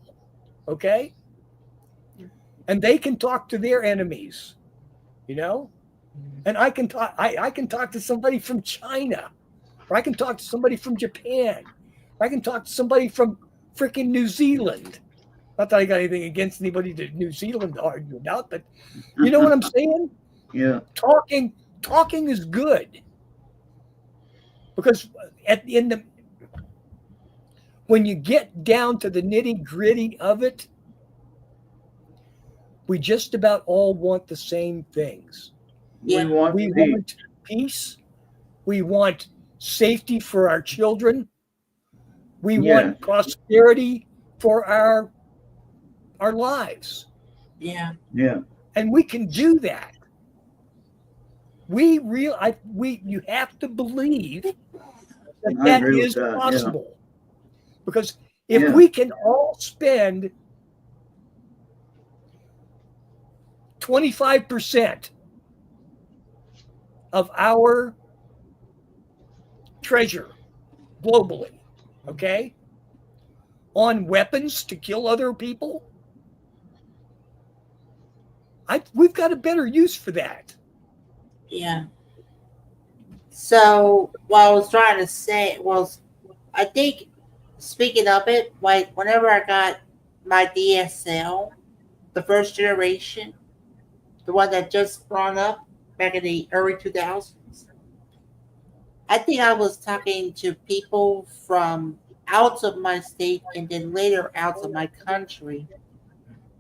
Speaker 3: okay? And they can talk to their enemies, And I can talk to somebody from China, or I can talk to somebody from Japan, or I can talk to somebody from freaking New Zealand. Not that I got anything against anybody to New Zealand to argue about, but you know what I'm saying?
Speaker 1: Yeah.
Speaker 3: Talking is good, because when you get down to the nitty-gritty of it, we just about all want the same things.
Speaker 1: Yeah. We
Speaker 3: want peace. We want safety for our children. We want prosperity for our lives.
Speaker 2: Yeah.
Speaker 1: Yeah.
Speaker 3: And we can do that. you have to believe that
Speaker 1: I
Speaker 3: that
Speaker 1: agree with
Speaker 3: is
Speaker 1: that.
Speaker 3: possible. Because if
Speaker 1: Yeah.
Speaker 3: we can all spend 25% of our treasure globally, okay, on weapons to kill other people, we've got a better use for that.
Speaker 2: Yeah. So what I was trying to say was, I think, speaking of it, like whenever I got my DSL, the first generation, the one that just sprung up back in the early 2000s, I think I was talking to people from out of my state and then later out of my country.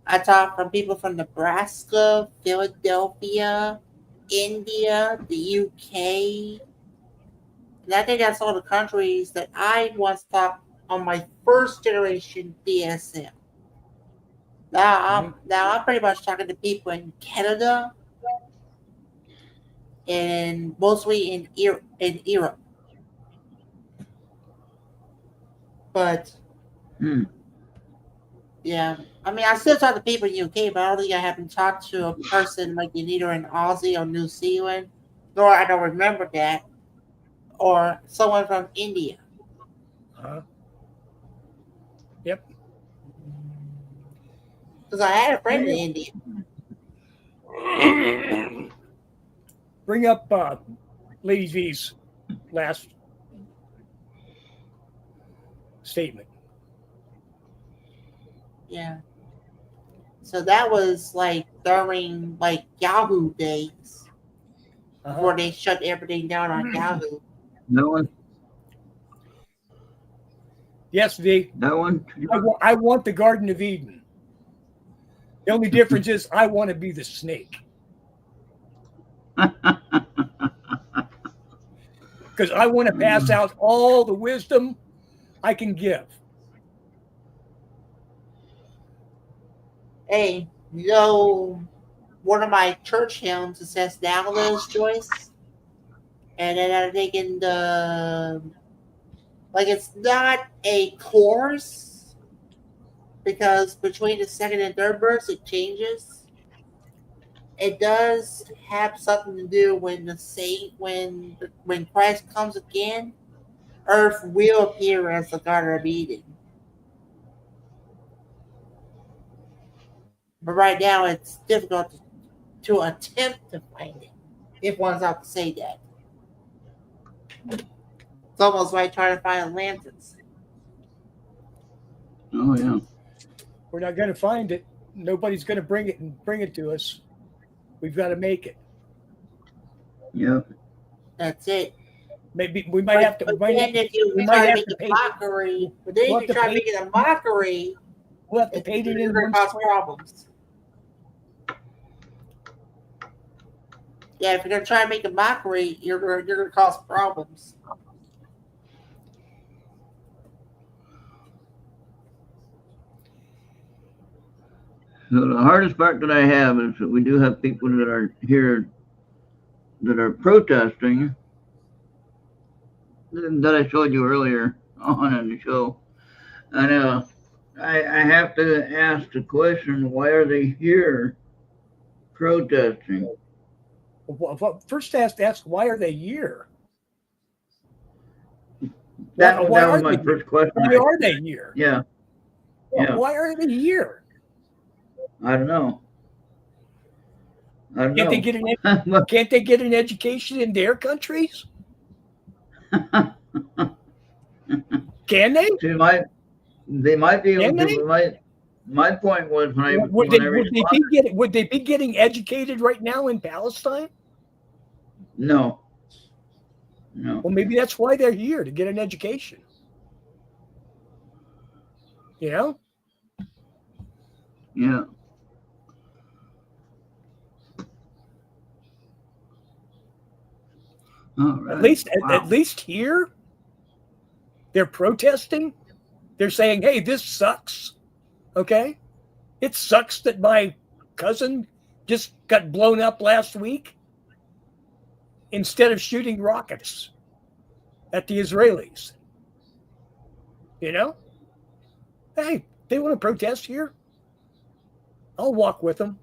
Speaker 2: I talked from people from Nebraska, Philadelphia, India, the UK. And I think that's all the countries that I once talked on my first generation DSL. Now I'm pretty much talking to people in Canada and mostly in Europe. But
Speaker 1: Hmm.
Speaker 2: yeah, I mean, I still talk to people in UK, but I don't think I haven't talked to a person like either in Aussie or New Zealand, nor I don't remember that, or someone from India.
Speaker 3: Uh-huh. Yep.
Speaker 2: Because I had a friend in India.
Speaker 3: Bring up Lady V's last statement.
Speaker 2: Yeah. So that was like during like Yahoo days before they shut everything down on Yahoo.
Speaker 1: That one.
Speaker 3: Yes, V.
Speaker 1: That one.
Speaker 3: I want the Garden of Eden. The only difference is I want to be the snake. Because I want to pass out all the wisdom I can give.
Speaker 2: Hey, you know, one of my church hymns it says "Now lives Joyce," and then I'm thinking like it's not a chorus because between the second and third verse it changes. It does have something to do when the saint when Christ comes again, Earth will appear as the Garden of Eden. But right now it's difficult to attempt to find it if one's out to say that. It's almost like trying to find Atlantis.
Speaker 1: Oh yeah.
Speaker 3: We're not going to find it. Nobody's going to bring it to us. We've got to make it.
Speaker 1: Yep.
Speaker 2: That's it.
Speaker 3: Maybe we might have to.
Speaker 2: But then if you
Speaker 3: we
Speaker 2: try
Speaker 3: might
Speaker 2: to
Speaker 3: have
Speaker 2: make
Speaker 3: to
Speaker 2: a
Speaker 3: pay.
Speaker 2: mockery, but then
Speaker 3: We'll
Speaker 2: if
Speaker 3: have
Speaker 2: you
Speaker 3: to
Speaker 2: try to
Speaker 3: pay-
Speaker 2: make it a mockery,
Speaker 3: We'll have to paint it
Speaker 2: you're
Speaker 3: in
Speaker 2: going
Speaker 3: one
Speaker 2: to cause
Speaker 3: square.
Speaker 2: problems. Yeah, if you're going to try and make a mockery, you're going to cause problems.
Speaker 1: So the hardest part that I have is that we do have people that are here that are protesting that I showed you earlier on in the show. And I have to ask the question, why are they here protesting?
Speaker 3: Well, first, ask why are they here?
Speaker 1: That
Speaker 3: Why
Speaker 1: was
Speaker 3: are
Speaker 1: my
Speaker 3: they
Speaker 1: first question.
Speaker 3: Why are they here?
Speaker 1: Yeah, yeah.
Speaker 3: Why are they here?
Speaker 1: I don't know. I don't
Speaker 3: Can't they
Speaker 1: know.
Speaker 3: get an education in their countries? Can they?
Speaker 1: See, they might be able
Speaker 3: Can they?
Speaker 1: to. My point was
Speaker 3: Would they be getting educated right now in Palestine?
Speaker 1: No.
Speaker 3: Well, maybe that's why they're here, to get an education. You know?
Speaker 1: Yeah. All right.
Speaker 3: At least here, they're protesting. They're saying, "Hey, this sucks." Okay, it sucks that my cousin just got blown up last week. instead of shooting rockets at the Israelis. You know? Hey, they want to protest here? I'll walk with them.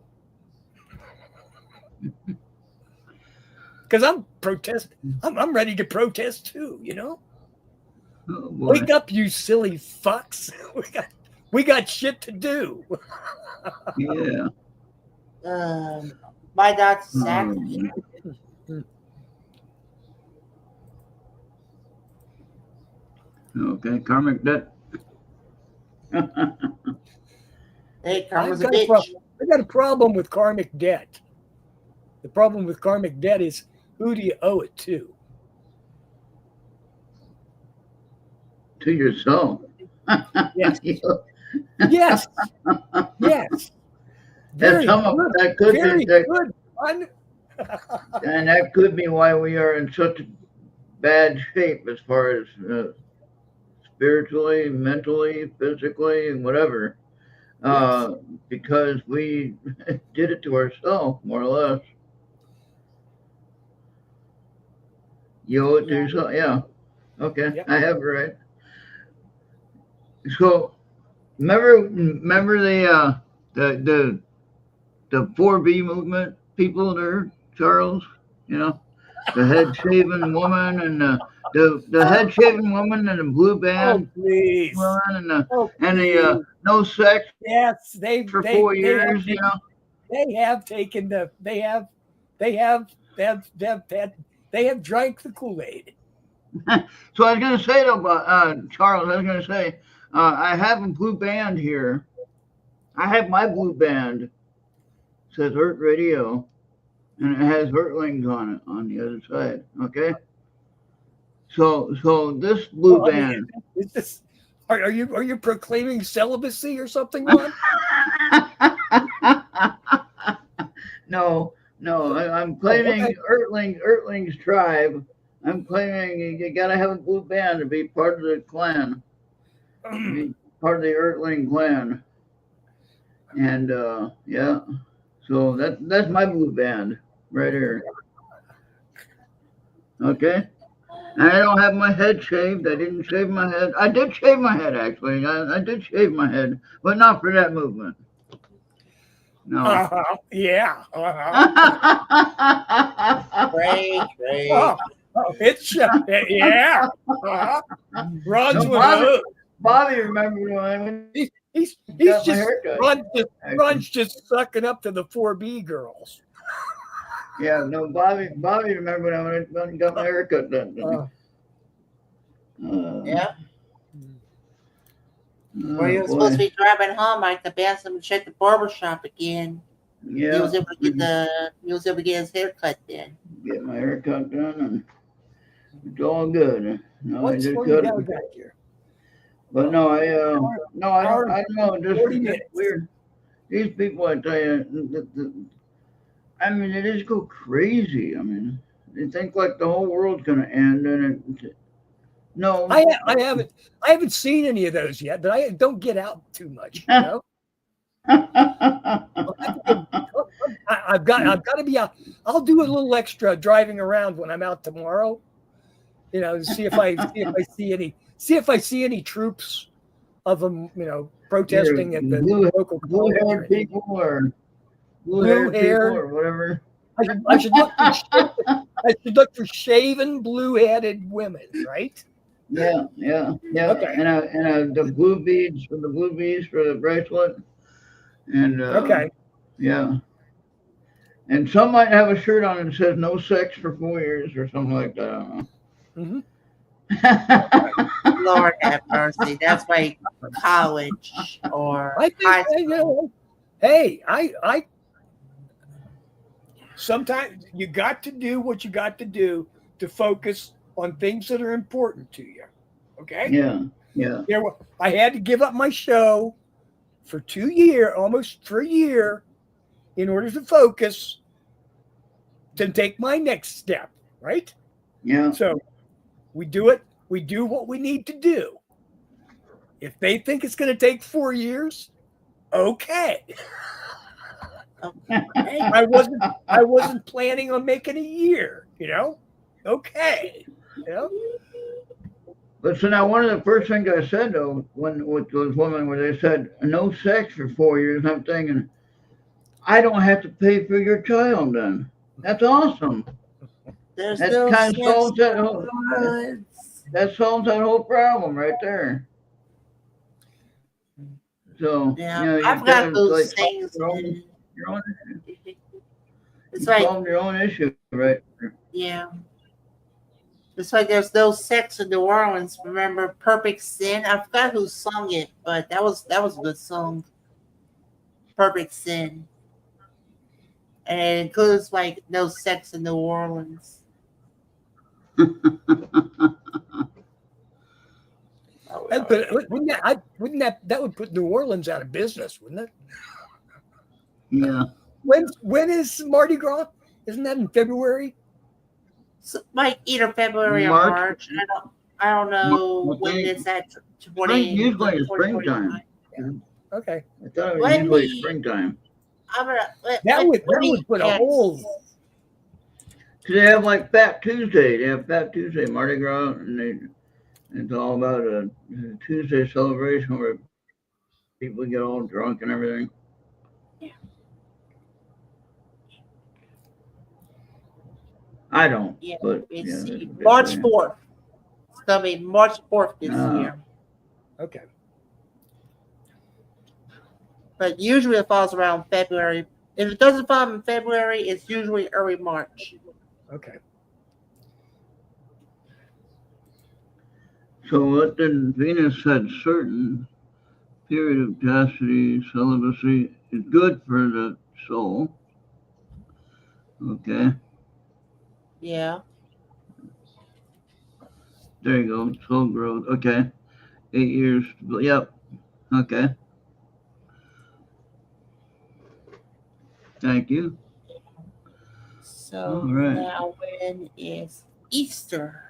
Speaker 3: Because I'm ready to protest too, you know?
Speaker 1: Oh, boy.
Speaker 3: Wake up, you silly fucks. We got shit to do.
Speaker 1: Yeah.
Speaker 2: My dad's exactly.
Speaker 1: Okay, karmic debt.
Speaker 2: Hey, karma's a
Speaker 3: I've got
Speaker 2: bitch.
Speaker 3: I got a problem with karmic debt. The problem with karmic debt is who do you owe it to?
Speaker 1: To yourself.
Speaker 3: Yes.
Speaker 1: Yeah.
Speaker 3: Yes. Yes. Very good.
Speaker 1: That could
Speaker 3: Very
Speaker 1: be that,
Speaker 3: good fun.
Speaker 1: and that could be why we are in such bad shape as far as spiritually, mentally, physically, and whatever.
Speaker 3: Yes.
Speaker 1: Because we did it to ourselves, more or less. You owe it to yourself. Yeah. Okay.
Speaker 3: Yep.
Speaker 1: I have it right. So remember the 4B movement people there, Charles? You know, the head shaven woman and the head shaven woman and the blue
Speaker 3: Oh,
Speaker 1: band
Speaker 3: please.
Speaker 1: woman and the
Speaker 3: Oh,
Speaker 1: the no sex
Speaker 3: yes,
Speaker 1: for 4 years. You know.
Speaker 3: they have taken they have drank the Kool-Aid.
Speaker 1: So I was going to say though, Charles, I was going to say, I have a blue band here. I have my blue band. It says Errt Radio, and it has Ertlings on it on the other side. Okay. So this blue
Speaker 3: Well, I mean,
Speaker 1: band.
Speaker 3: is this, are you proclaiming celibacy or something, Ron?
Speaker 1: No, I'm claiming
Speaker 3: okay.
Speaker 1: Ertling's tribe. I'm claiming you got to have a blue band to be part of the clan. Be part of the Ertling clan. And yeah, so that's my blue band right here. Okay, and I don't have my head shaved. I didn't shave my head. I did shave my head actually. I did shave my head, but not for that movement. No.
Speaker 3: Yeah.
Speaker 2: Great.
Speaker 3: It's yeah. Ron's
Speaker 1: No,
Speaker 3: with
Speaker 1: Bobby remembered when
Speaker 3: he's
Speaker 1: got my
Speaker 3: just
Speaker 1: haircut.
Speaker 3: Ron's just sucking up to the 4B girls.
Speaker 1: Yeah, no, Bobby remembered when I went and got my haircut done.
Speaker 2: Yeah.
Speaker 1: Oh,
Speaker 2: Where he was
Speaker 1: boy.
Speaker 2: supposed to be driving home, I could ask him to check the barbershop again.
Speaker 1: Yeah,
Speaker 2: He was able to get his haircut then.
Speaker 1: get my haircut done, and it's all good. No, I
Speaker 3: What's
Speaker 1: just
Speaker 3: for
Speaker 1: got
Speaker 3: you
Speaker 1: it.
Speaker 3: back here?
Speaker 1: But no, I don't know. Just
Speaker 3: 40
Speaker 1: it's
Speaker 3: minutes.
Speaker 1: weird. These people, I tell you, I mean, they just go crazy. I mean, they think like the whole world's gonna end, and no.
Speaker 3: I haven't seen any of those yet, but I don't get out too much. You know? I've got to be out. I'll do a little extra driving around when I'm out tomorrow. You know, to see if I see any troops of them. You know, protesting at the local
Speaker 1: blue-haired people or blue-haired people or whatever.
Speaker 3: I should look for shaven, blue-headed women, right?
Speaker 1: Yeah.
Speaker 3: Okay.
Speaker 1: And the blue beads for the bracelet. And
Speaker 3: okay.
Speaker 1: Yeah. And some might have a shirt on that says "No sex for 4 years" or something like that. I don't know.
Speaker 3: Mm-hmm.
Speaker 2: Lord have mercy. That's why college or high school.
Speaker 3: You know, hey, I sometimes you got to do what you got to do to focus on things that are important to you. Okay?
Speaker 1: Yeah.
Speaker 3: I had to give up my show for 2 years, almost for a year, in order to focus to take my next step, right?
Speaker 1: Yeah.
Speaker 3: So we do it. We do what we need to do. If they think it's going to take 4 years, okay.
Speaker 2: Okay.
Speaker 3: I wasn't planning on making a year, you know? Okay. You know?
Speaker 1: But so now one of the first things I said though, when with those women where they said no sex for 4 years, I'm thinking, I don't have to pay for your child then. That's awesome.
Speaker 2: There's
Speaker 1: That
Speaker 2: no
Speaker 1: kind of
Speaker 2: sex
Speaker 1: solves that solves that whole problem right there. So
Speaker 2: Yeah,
Speaker 1: you know, you
Speaker 2: I've got
Speaker 1: kind of
Speaker 2: those
Speaker 1: like solve
Speaker 2: things.
Speaker 1: your own
Speaker 2: It's
Speaker 1: you
Speaker 2: like,
Speaker 1: solve your own issue right there.
Speaker 2: yeah, it's like there's no sex in New Orleans. Remember Perfect Sin? I forgot who sung it, but that was a good song. Perfect Sin, and it includes like no sex in New Orleans. Oh,
Speaker 3: But wouldn't that would put New Orleans out of business, wouldn't it?
Speaker 1: Yeah.
Speaker 3: When is Mardi Gras? Isn't that in February?
Speaker 2: so, like either February or
Speaker 1: March.
Speaker 2: March. I don't know
Speaker 1: I
Speaker 2: when
Speaker 1: think,
Speaker 2: it's at
Speaker 1: I think usually it's
Speaker 2: 2025.
Speaker 1: springtime.
Speaker 3: Okay.
Speaker 1: I thought it was
Speaker 2: Let
Speaker 1: usually
Speaker 2: me.
Speaker 1: springtime.
Speaker 2: I'm gonna
Speaker 3: That would
Speaker 2: me
Speaker 3: put a
Speaker 2: ask.
Speaker 3: whole.
Speaker 1: Cause they have like Fat Tuesday. They have Fat Tuesday, Mardi Gras, and it's all about a Tuesday celebration where people get all drunk and everything. I don't,
Speaker 2: Yeah,
Speaker 1: but
Speaker 2: it's
Speaker 1: yeah, that's what
Speaker 2: March
Speaker 1: they say.
Speaker 2: 4th. It's gonna be March 4th this year.
Speaker 3: Okay.
Speaker 2: But usually it falls around February. If it doesn't fall in February, it's usually early March.
Speaker 3: Okay.
Speaker 1: So what then Venus said certain period of chastity, celibacy is good for the soul. Okay.
Speaker 2: Yeah.
Speaker 1: There you go. Soul growth. Okay. 8 years. Yep. Okay. Thank you.
Speaker 2: So
Speaker 1: All right.
Speaker 2: now when is Easter?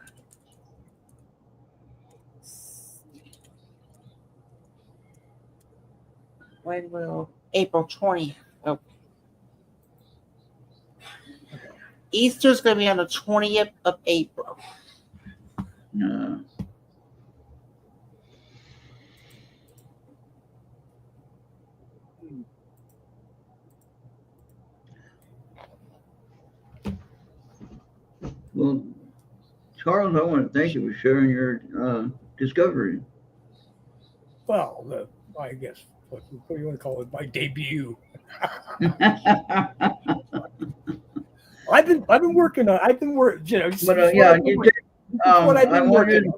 Speaker 2: When will April 20th? Oh. Easter's gonna be on the 20th of April.
Speaker 1: Uh, well, Charles, I want to thank you for sharing your discovery.
Speaker 3: Well, I guess what do you want to call it? My debut. I've been working on. You know.
Speaker 1: But yeah,
Speaker 3: What I've
Speaker 1: I
Speaker 3: been
Speaker 1: want
Speaker 3: working
Speaker 1: you.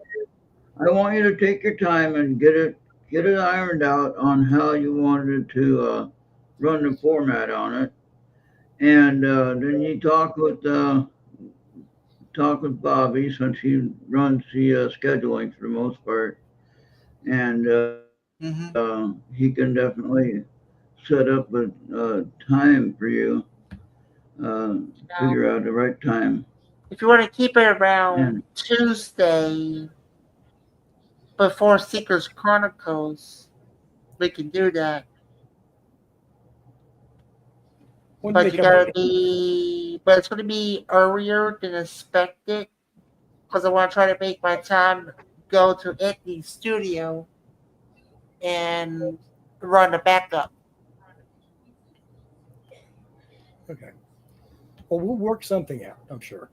Speaker 3: on.
Speaker 1: I want you to take your time and get it ironed out on how you wanted to run the format on it, and then you talk with Bobby since he runs the scheduling for the most part, and
Speaker 2: Mm-hmm.
Speaker 1: he can definitely set up a time for you. Figure out the right time.
Speaker 2: If you want to keep it around
Speaker 1: And
Speaker 2: Tuesday before Seeker's Chronicles, we can do that.
Speaker 3: When do
Speaker 2: But
Speaker 3: they
Speaker 2: you
Speaker 3: come
Speaker 2: gotta
Speaker 3: out?
Speaker 2: be, but it's gonna be earlier than expected because I want to try to make my time go to Anthony's studio and run the backup.
Speaker 3: Okay. Well, we'll work something out. I'm sure.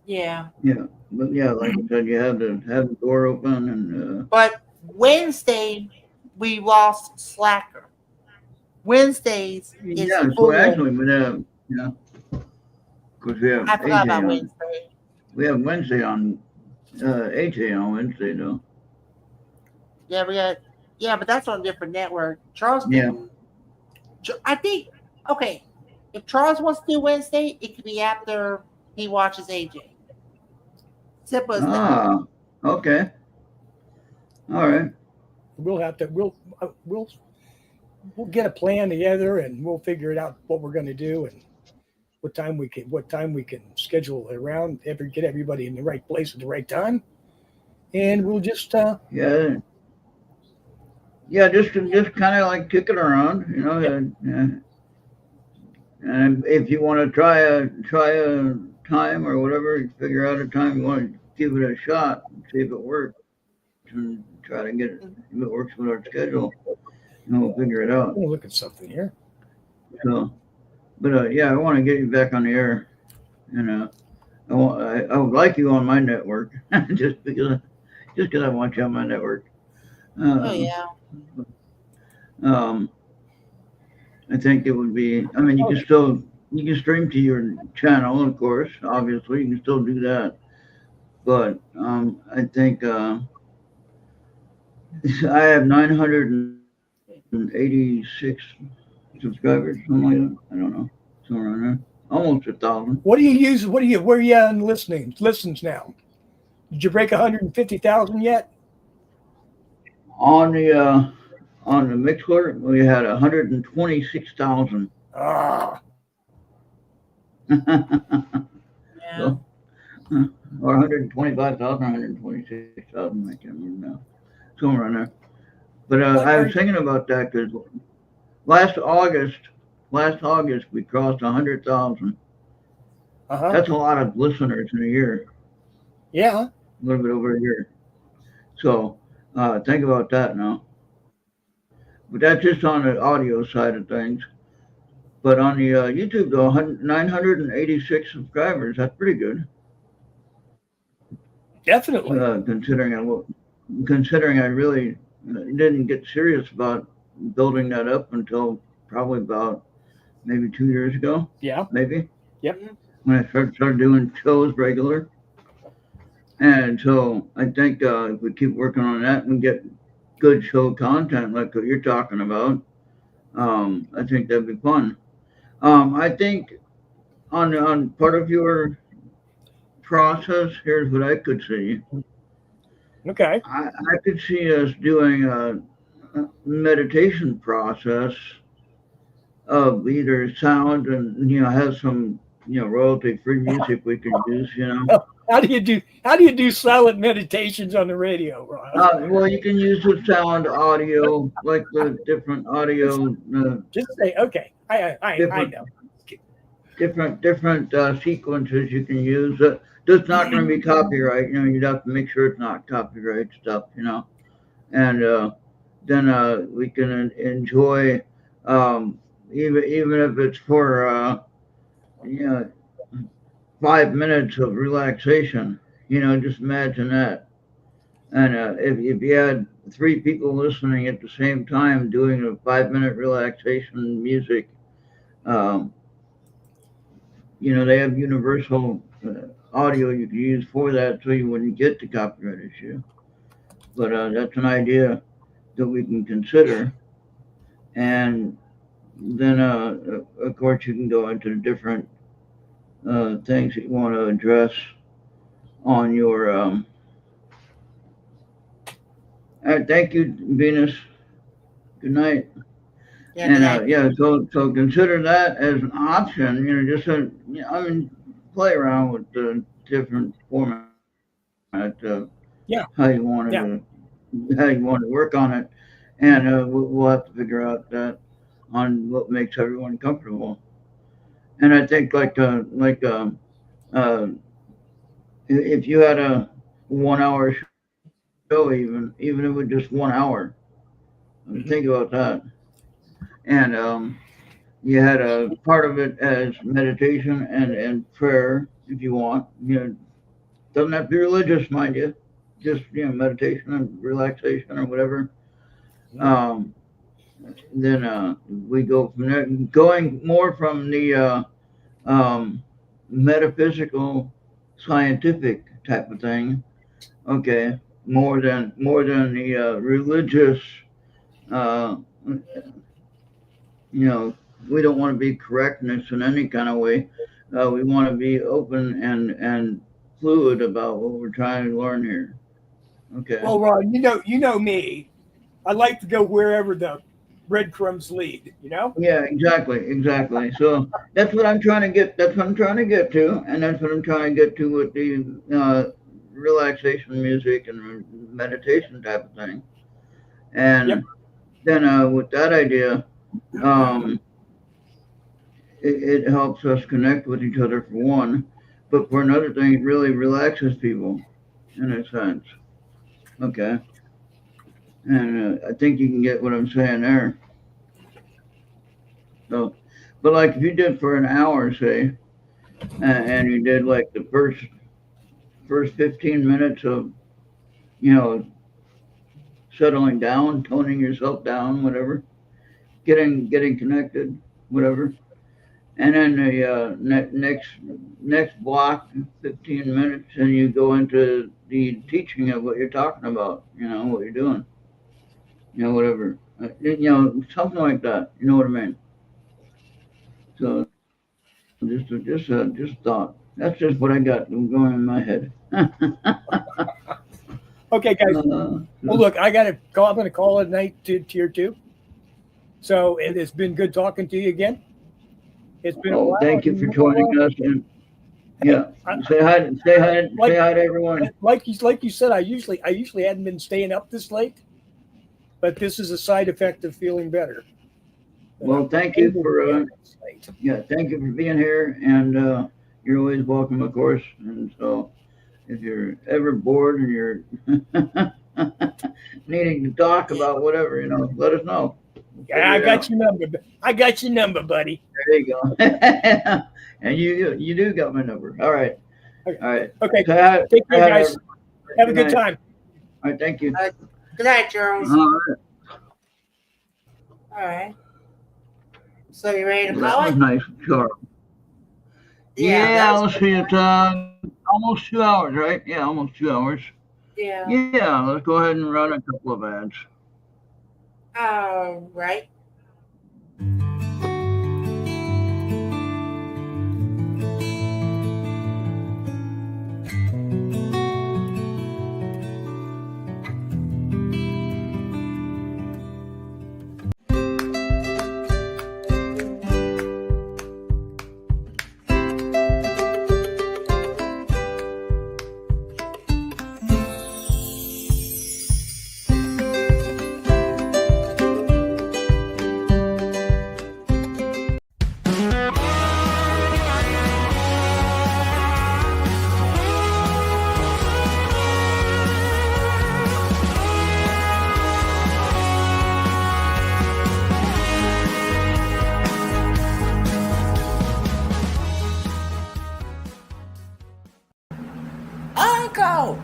Speaker 2: Yeah,
Speaker 1: yeah, but yeah, like I said, you have to have the door open and.
Speaker 2: but Wednesday we lost Slacker. Wednesdays is
Speaker 1: Yeah, so
Speaker 2: full.
Speaker 1: actually, we have, you know, because we have
Speaker 2: I forgot
Speaker 1: AJ
Speaker 2: about
Speaker 1: on.
Speaker 2: Wednesday.
Speaker 1: We have Wednesday on, AJ on Wednesday though.
Speaker 2: Yeah, we got. Yeah, but that's on a different network. Charles
Speaker 1: Yeah.
Speaker 2: can. I think. Okay, if Charles wants to do Wednesday, it could be after he watches AJ. Simple as that.
Speaker 1: Ah, okay. All right.
Speaker 3: We'll have to. We'll get a plan together and we'll figure it out what we're going to do and what time we can schedule it around. Get everybody in the right place at the right time, and we'll just.
Speaker 1: Yeah. Yeah, just kind of like kick it around, you know, And if you want to try a time or whatever, you figure out a time you want to give it a shot, and see if it works, and try to get it if it works with our schedule, and we'll figure it
Speaker 3: I'm
Speaker 1: out.
Speaker 3: gonna look at something here.
Speaker 1: So, but yeah, I want to get you back on the air, and I would like you on my network, just because I want you on my network.
Speaker 2: Oh
Speaker 1: Uh,
Speaker 2: yeah.
Speaker 1: um, I think it would be. I mean,
Speaker 3: Oh,
Speaker 1: you can stream to your channel, of course. Obviously, you can still do that. But I think I have 986 subscribers, something like that. I don't know, somewhere around there, almost 1,000.
Speaker 3: what do you use? Where are you on listens now? Did you break 150,000 yet?
Speaker 1: On the Mixler, we had 126,000.
Speaker 3: Ah,
Speaker 2: Yeah.
Speaker 1: So, or 125,000, 126,000. I can't remember now, somewhere around there. But
Speaker 3: what
Speaker 1: I
Speaker 3: are
Speaker 1: was thinking about that because last August, last August we crossed 100,000.
Speaker 3: uh-huh.
Speaker 1: That's a lot of listeners in a year,
Speaker 3: Yeah,
Speaker 1: a little bit over a year. So think about that now. But that's just on the audio side of things. But on the YouTube, though, 986 subscribers. That's pretty good,
Speaker 3: definitely.
Speaker 1: considering considering I really didn't get serious about building that up until probably about maybe 2 years ago,
Speaker 3: Yeah.
Speaker 1: maybe
Speaker 3: Yep.
Speaker 2: Mhm.
Speaker 1: when I started doing shows regular. And so I think if we keep working on that and get good show content like what you're talking about, I think that'd be fun. I think on part of your process, here's what I could see.
Speaker 3: Okay.
Speaker 1: I could see us doing a meditation process of either sound and have some royalty free music we can use.
Speaker 3: How do you do silent meditations on the radio, Ron?
Speaker 1: Well, you can use the sound audio, like the different
Speaker 3: Just
Speaker 1: audio,
Speaker 3: just say okay. I
Speaker 1: different
Speaker 3: know.
Speaker 1: different sequences you can use. That's not going to be copyright. You'd have to make sure it's not copyright stuff. And then we can enjoy, even if it's for you know 5 minutes of relaxation. Just imagine that. And if you had three people listening at the same time doing a 5 minute relaxation music, um, they have universal audio you can use for that, so you wouldn't get the copyright issue. But that's an idea that we can consider. And then, of course, you can go into the different things that you want to address on your. Thank you, Venus. Good night.
Speaker 2: Yeah. Good
Speaker 1: And
Speaker 2: night.
Speaker 1: yeah, so consider that as an option. Just play around with the different format,
Speaker 3: Yeah.
Speaker 1: how you want
Speaker 3: Yeah.
Speaker 1: to how you want to work on it, and we'll have to figure out that on what makes everyone comfortable. And I think uh, if you had a 1 hour show, even if it was just 1 hour,
Speaker 3: Mhm.
Speaker 1: think about that. And you had a part of it as meditation and prayer, if you want. Doesn't have to be religious, mind you. Just meditation and relaxation or whatever. Um, then we go from there, going more from the um, metaphysical, scientific type of thing. Okay, more than the religious. Uh, you know, we don't want to be correctness in any kind of way. We want to be open and fluid about what we're trying to learn here. Okay.
Speaker 3: Well, Ron, you know me. I like to go wherever the breadcrumbs lead.
Speaker 1: Yeah, exactly. So that's what I'm trying to get. That's what I'm trying to get to, and that's what I'm trying to get to with the relaxation music and meditation type of thing.
Speaker 3: Yep.
Speaker 1: And then with that idea, um, it helps us connect with each other for one, but for another thing, it really relaxes people in a sense. Okay, and I think you can get what I'm saying there. So, but like if you did for an hour, say, and you did like the first 15 minutes of you know settling down, toning yourself down, whatever, getting connected, whatever. And then the next block, 15 minutes, and you go into the teaching of what you're talking about. What you're doing. Whatever. Something like that. You know what I mean? So just thought. That's just what I got going in my head.
Speaker 3: Okay, guys. Well, look, I got to call. I'm going to call it a night to tier 2. So it has been good talking to you again. It's been a while.
Speaker 1: Thank you for joining us. And yeah, say hi to everyone.
Speaker 3: Like you said, I usually hadn't been staying up this late, but this is a side effect of feeling better.
Speaker 1: Well, thank you for thank you for being here, and you're always welcome, of course. And so, if you're ever bored and you're needing to talk about whatever, let us know.
Speaker 3: Yeah, I got your number. I got your number, buddy.
Speaker 1: There you go. And you do got my number. All right.
Speaker 3: Okay.
Speaker 1: All right.
Speaker 3: Okay. Take care, guys. Have a good time.
Speaker 1: All right. Thank you.
Speaker 2: Good night, Charles.
Speaker 1: All right.
Speaker 2: All right. So you ready to
Speaker 1: That
Speaker 2: call
Speaker 1: was
Speaker 2: it?
Speaker 1: nice, Charles. Yeah, let's see. It's almost 2 hours, right? Yeah, almost 2 hours.
Speaker 2: Yeah.
Speaker 1: Yeah, let's go ahead and run a couple of ads.
Speaker 2: All right.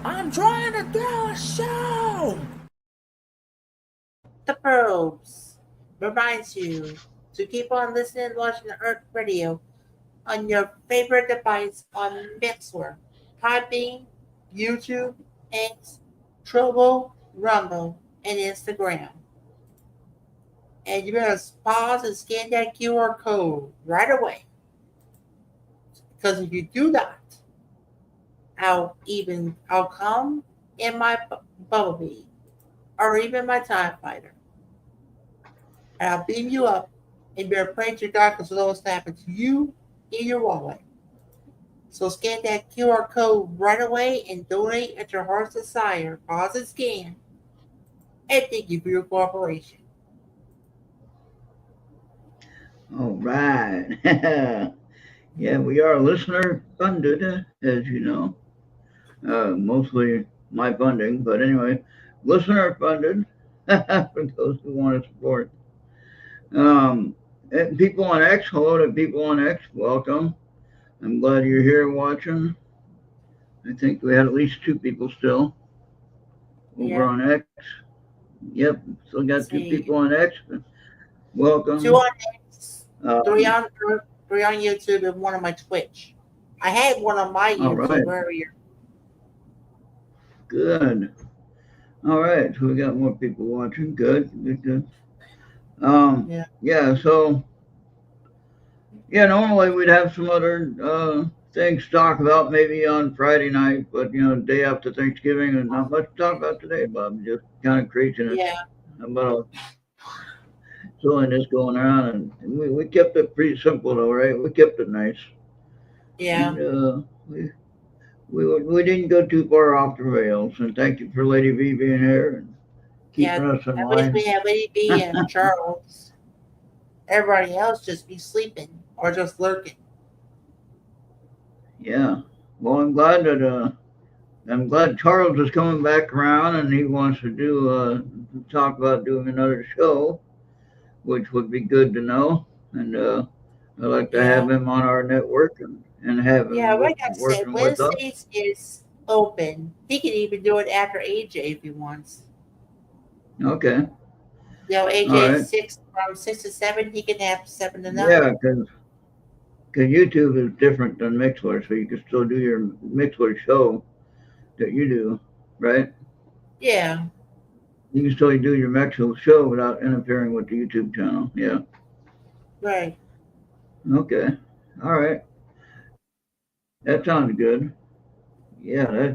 Speaker 2: I'm trying to do a show. The Probes reminds you to keep on listening and watching the Errt Radio on your favorite device on Mixer, Podbean, YouTube, X, Trovo, Rumble, and Instagram. And you better pause and scan that QR code right away. Because if you do not, I'll come in my Bumblebee or even my TIE Fighter. And I'll beam you up and be afraid to darkness will always happen to you in your wallet. So scan that QR code right away and donate at your heart's desire. Pause and scan. And thank you for your cooperation.
Speaker 1: All right. Yeah, we are listener funded, as you know. Mostly my funding, but anyway, listener funded for those who want to support. And people on X, hello to people on X, welcome. I'm glad you're here watching. I think we had at least 2 people still over on X. Yep, still got 2 people on X. Welcome.
Speaker 2: 2 on X, 3 on YouTube, and 1 on my Twitch. I had 1 on my YouTube earlier.
Speaker 1: Good. All right, so we got more people watching. Good. So normally we'd have some other things to talk about maybe on Friday night, but day after Thanksgiving, and not much to talk about today, Bob. Just kind of craziness about silliness going on, and we kept it pretty simple though, right? We kept it nice.
Speaker 2: Yeah.
Speaker 1: And, we didn't go too far off the rails, and thank you for Lady V being here and keeping us in line.
Speaker 2: We have Lady V and Charles. Everybody else just be sleeping or just lurking.
Speaker 1: Yeah. Well, I'm glad Charles is coming back around and he wants to talk about doing another show, which would be good to know. And I'd like to have
Speaker 2: Yeah.
Speaker 1: him on our network and have
Speaker 2: Yeah,
Speaker 1: him
Speaker 2: like I said,
Speaker 1: working with us.
Speaker 2: Wednesdays is open. He can even do it after AJ if he wants.
Speaker 1: Okay.
Speaker 2: You know,
Speaker 1: All
Speaker 2: AJ
Speaker 1: right.
Speaker 2: is from 6 to 7. He can have 7 to 9.
Speaker 1: Yeah, because YouTube is different than Mixler, so you can still do your Mixler show that you do, right?
Speaker 2: Yeah,
Speaker 1: You can still do your Mixler show without interfering with the YouTube channel. Yeah.
Speaker 2: right.
Speaker 1: Okay. All right. That sounds good. Yeah,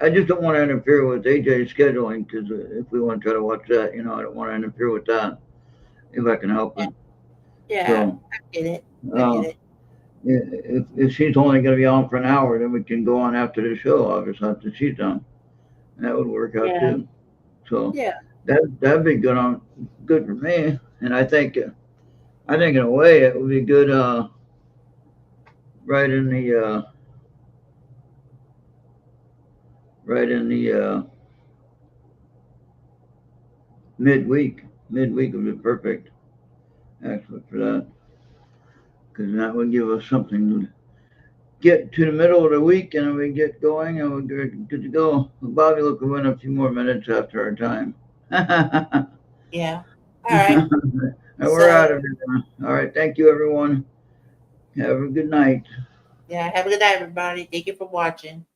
Speaker 1: I just don't want to interfere with AJ's scheduling because if we want to try to watch that, I don't want to interfere with that if I can help
Speaker 2: Yeah,
Speaker 1: it.
Speaker 2: yeah,
Speaker 1: So,
Speaker 2: I get it. I
Speaker 1: uh,
Speaker 2: get it.
Speaker 1: if she's only going to be on for an hour, then we can go on after the show, obviously, after she's done. That would work out
Speaker 2: Yeah,
Speaker 1: too. So
Speaker 2: yeah,
Speaker 1: that'd be good for me. And I think in a way it would be good, right in the, right in the, midweek. Midweek would be perfect, actually, for that. Because that would give us something to get to the middle of the week and then we get going and we're good to go. Bobby, look, we went a few more minutes after our time. And
Speaker 2: yeah. All right.
Speaker 1: we're out
Speaker 2: So,
Speaker 1: of here now. All right. Thank you, everyone. Have a good night.
Speaker 2: yeah, have a good night, everybody. Thank you for watching.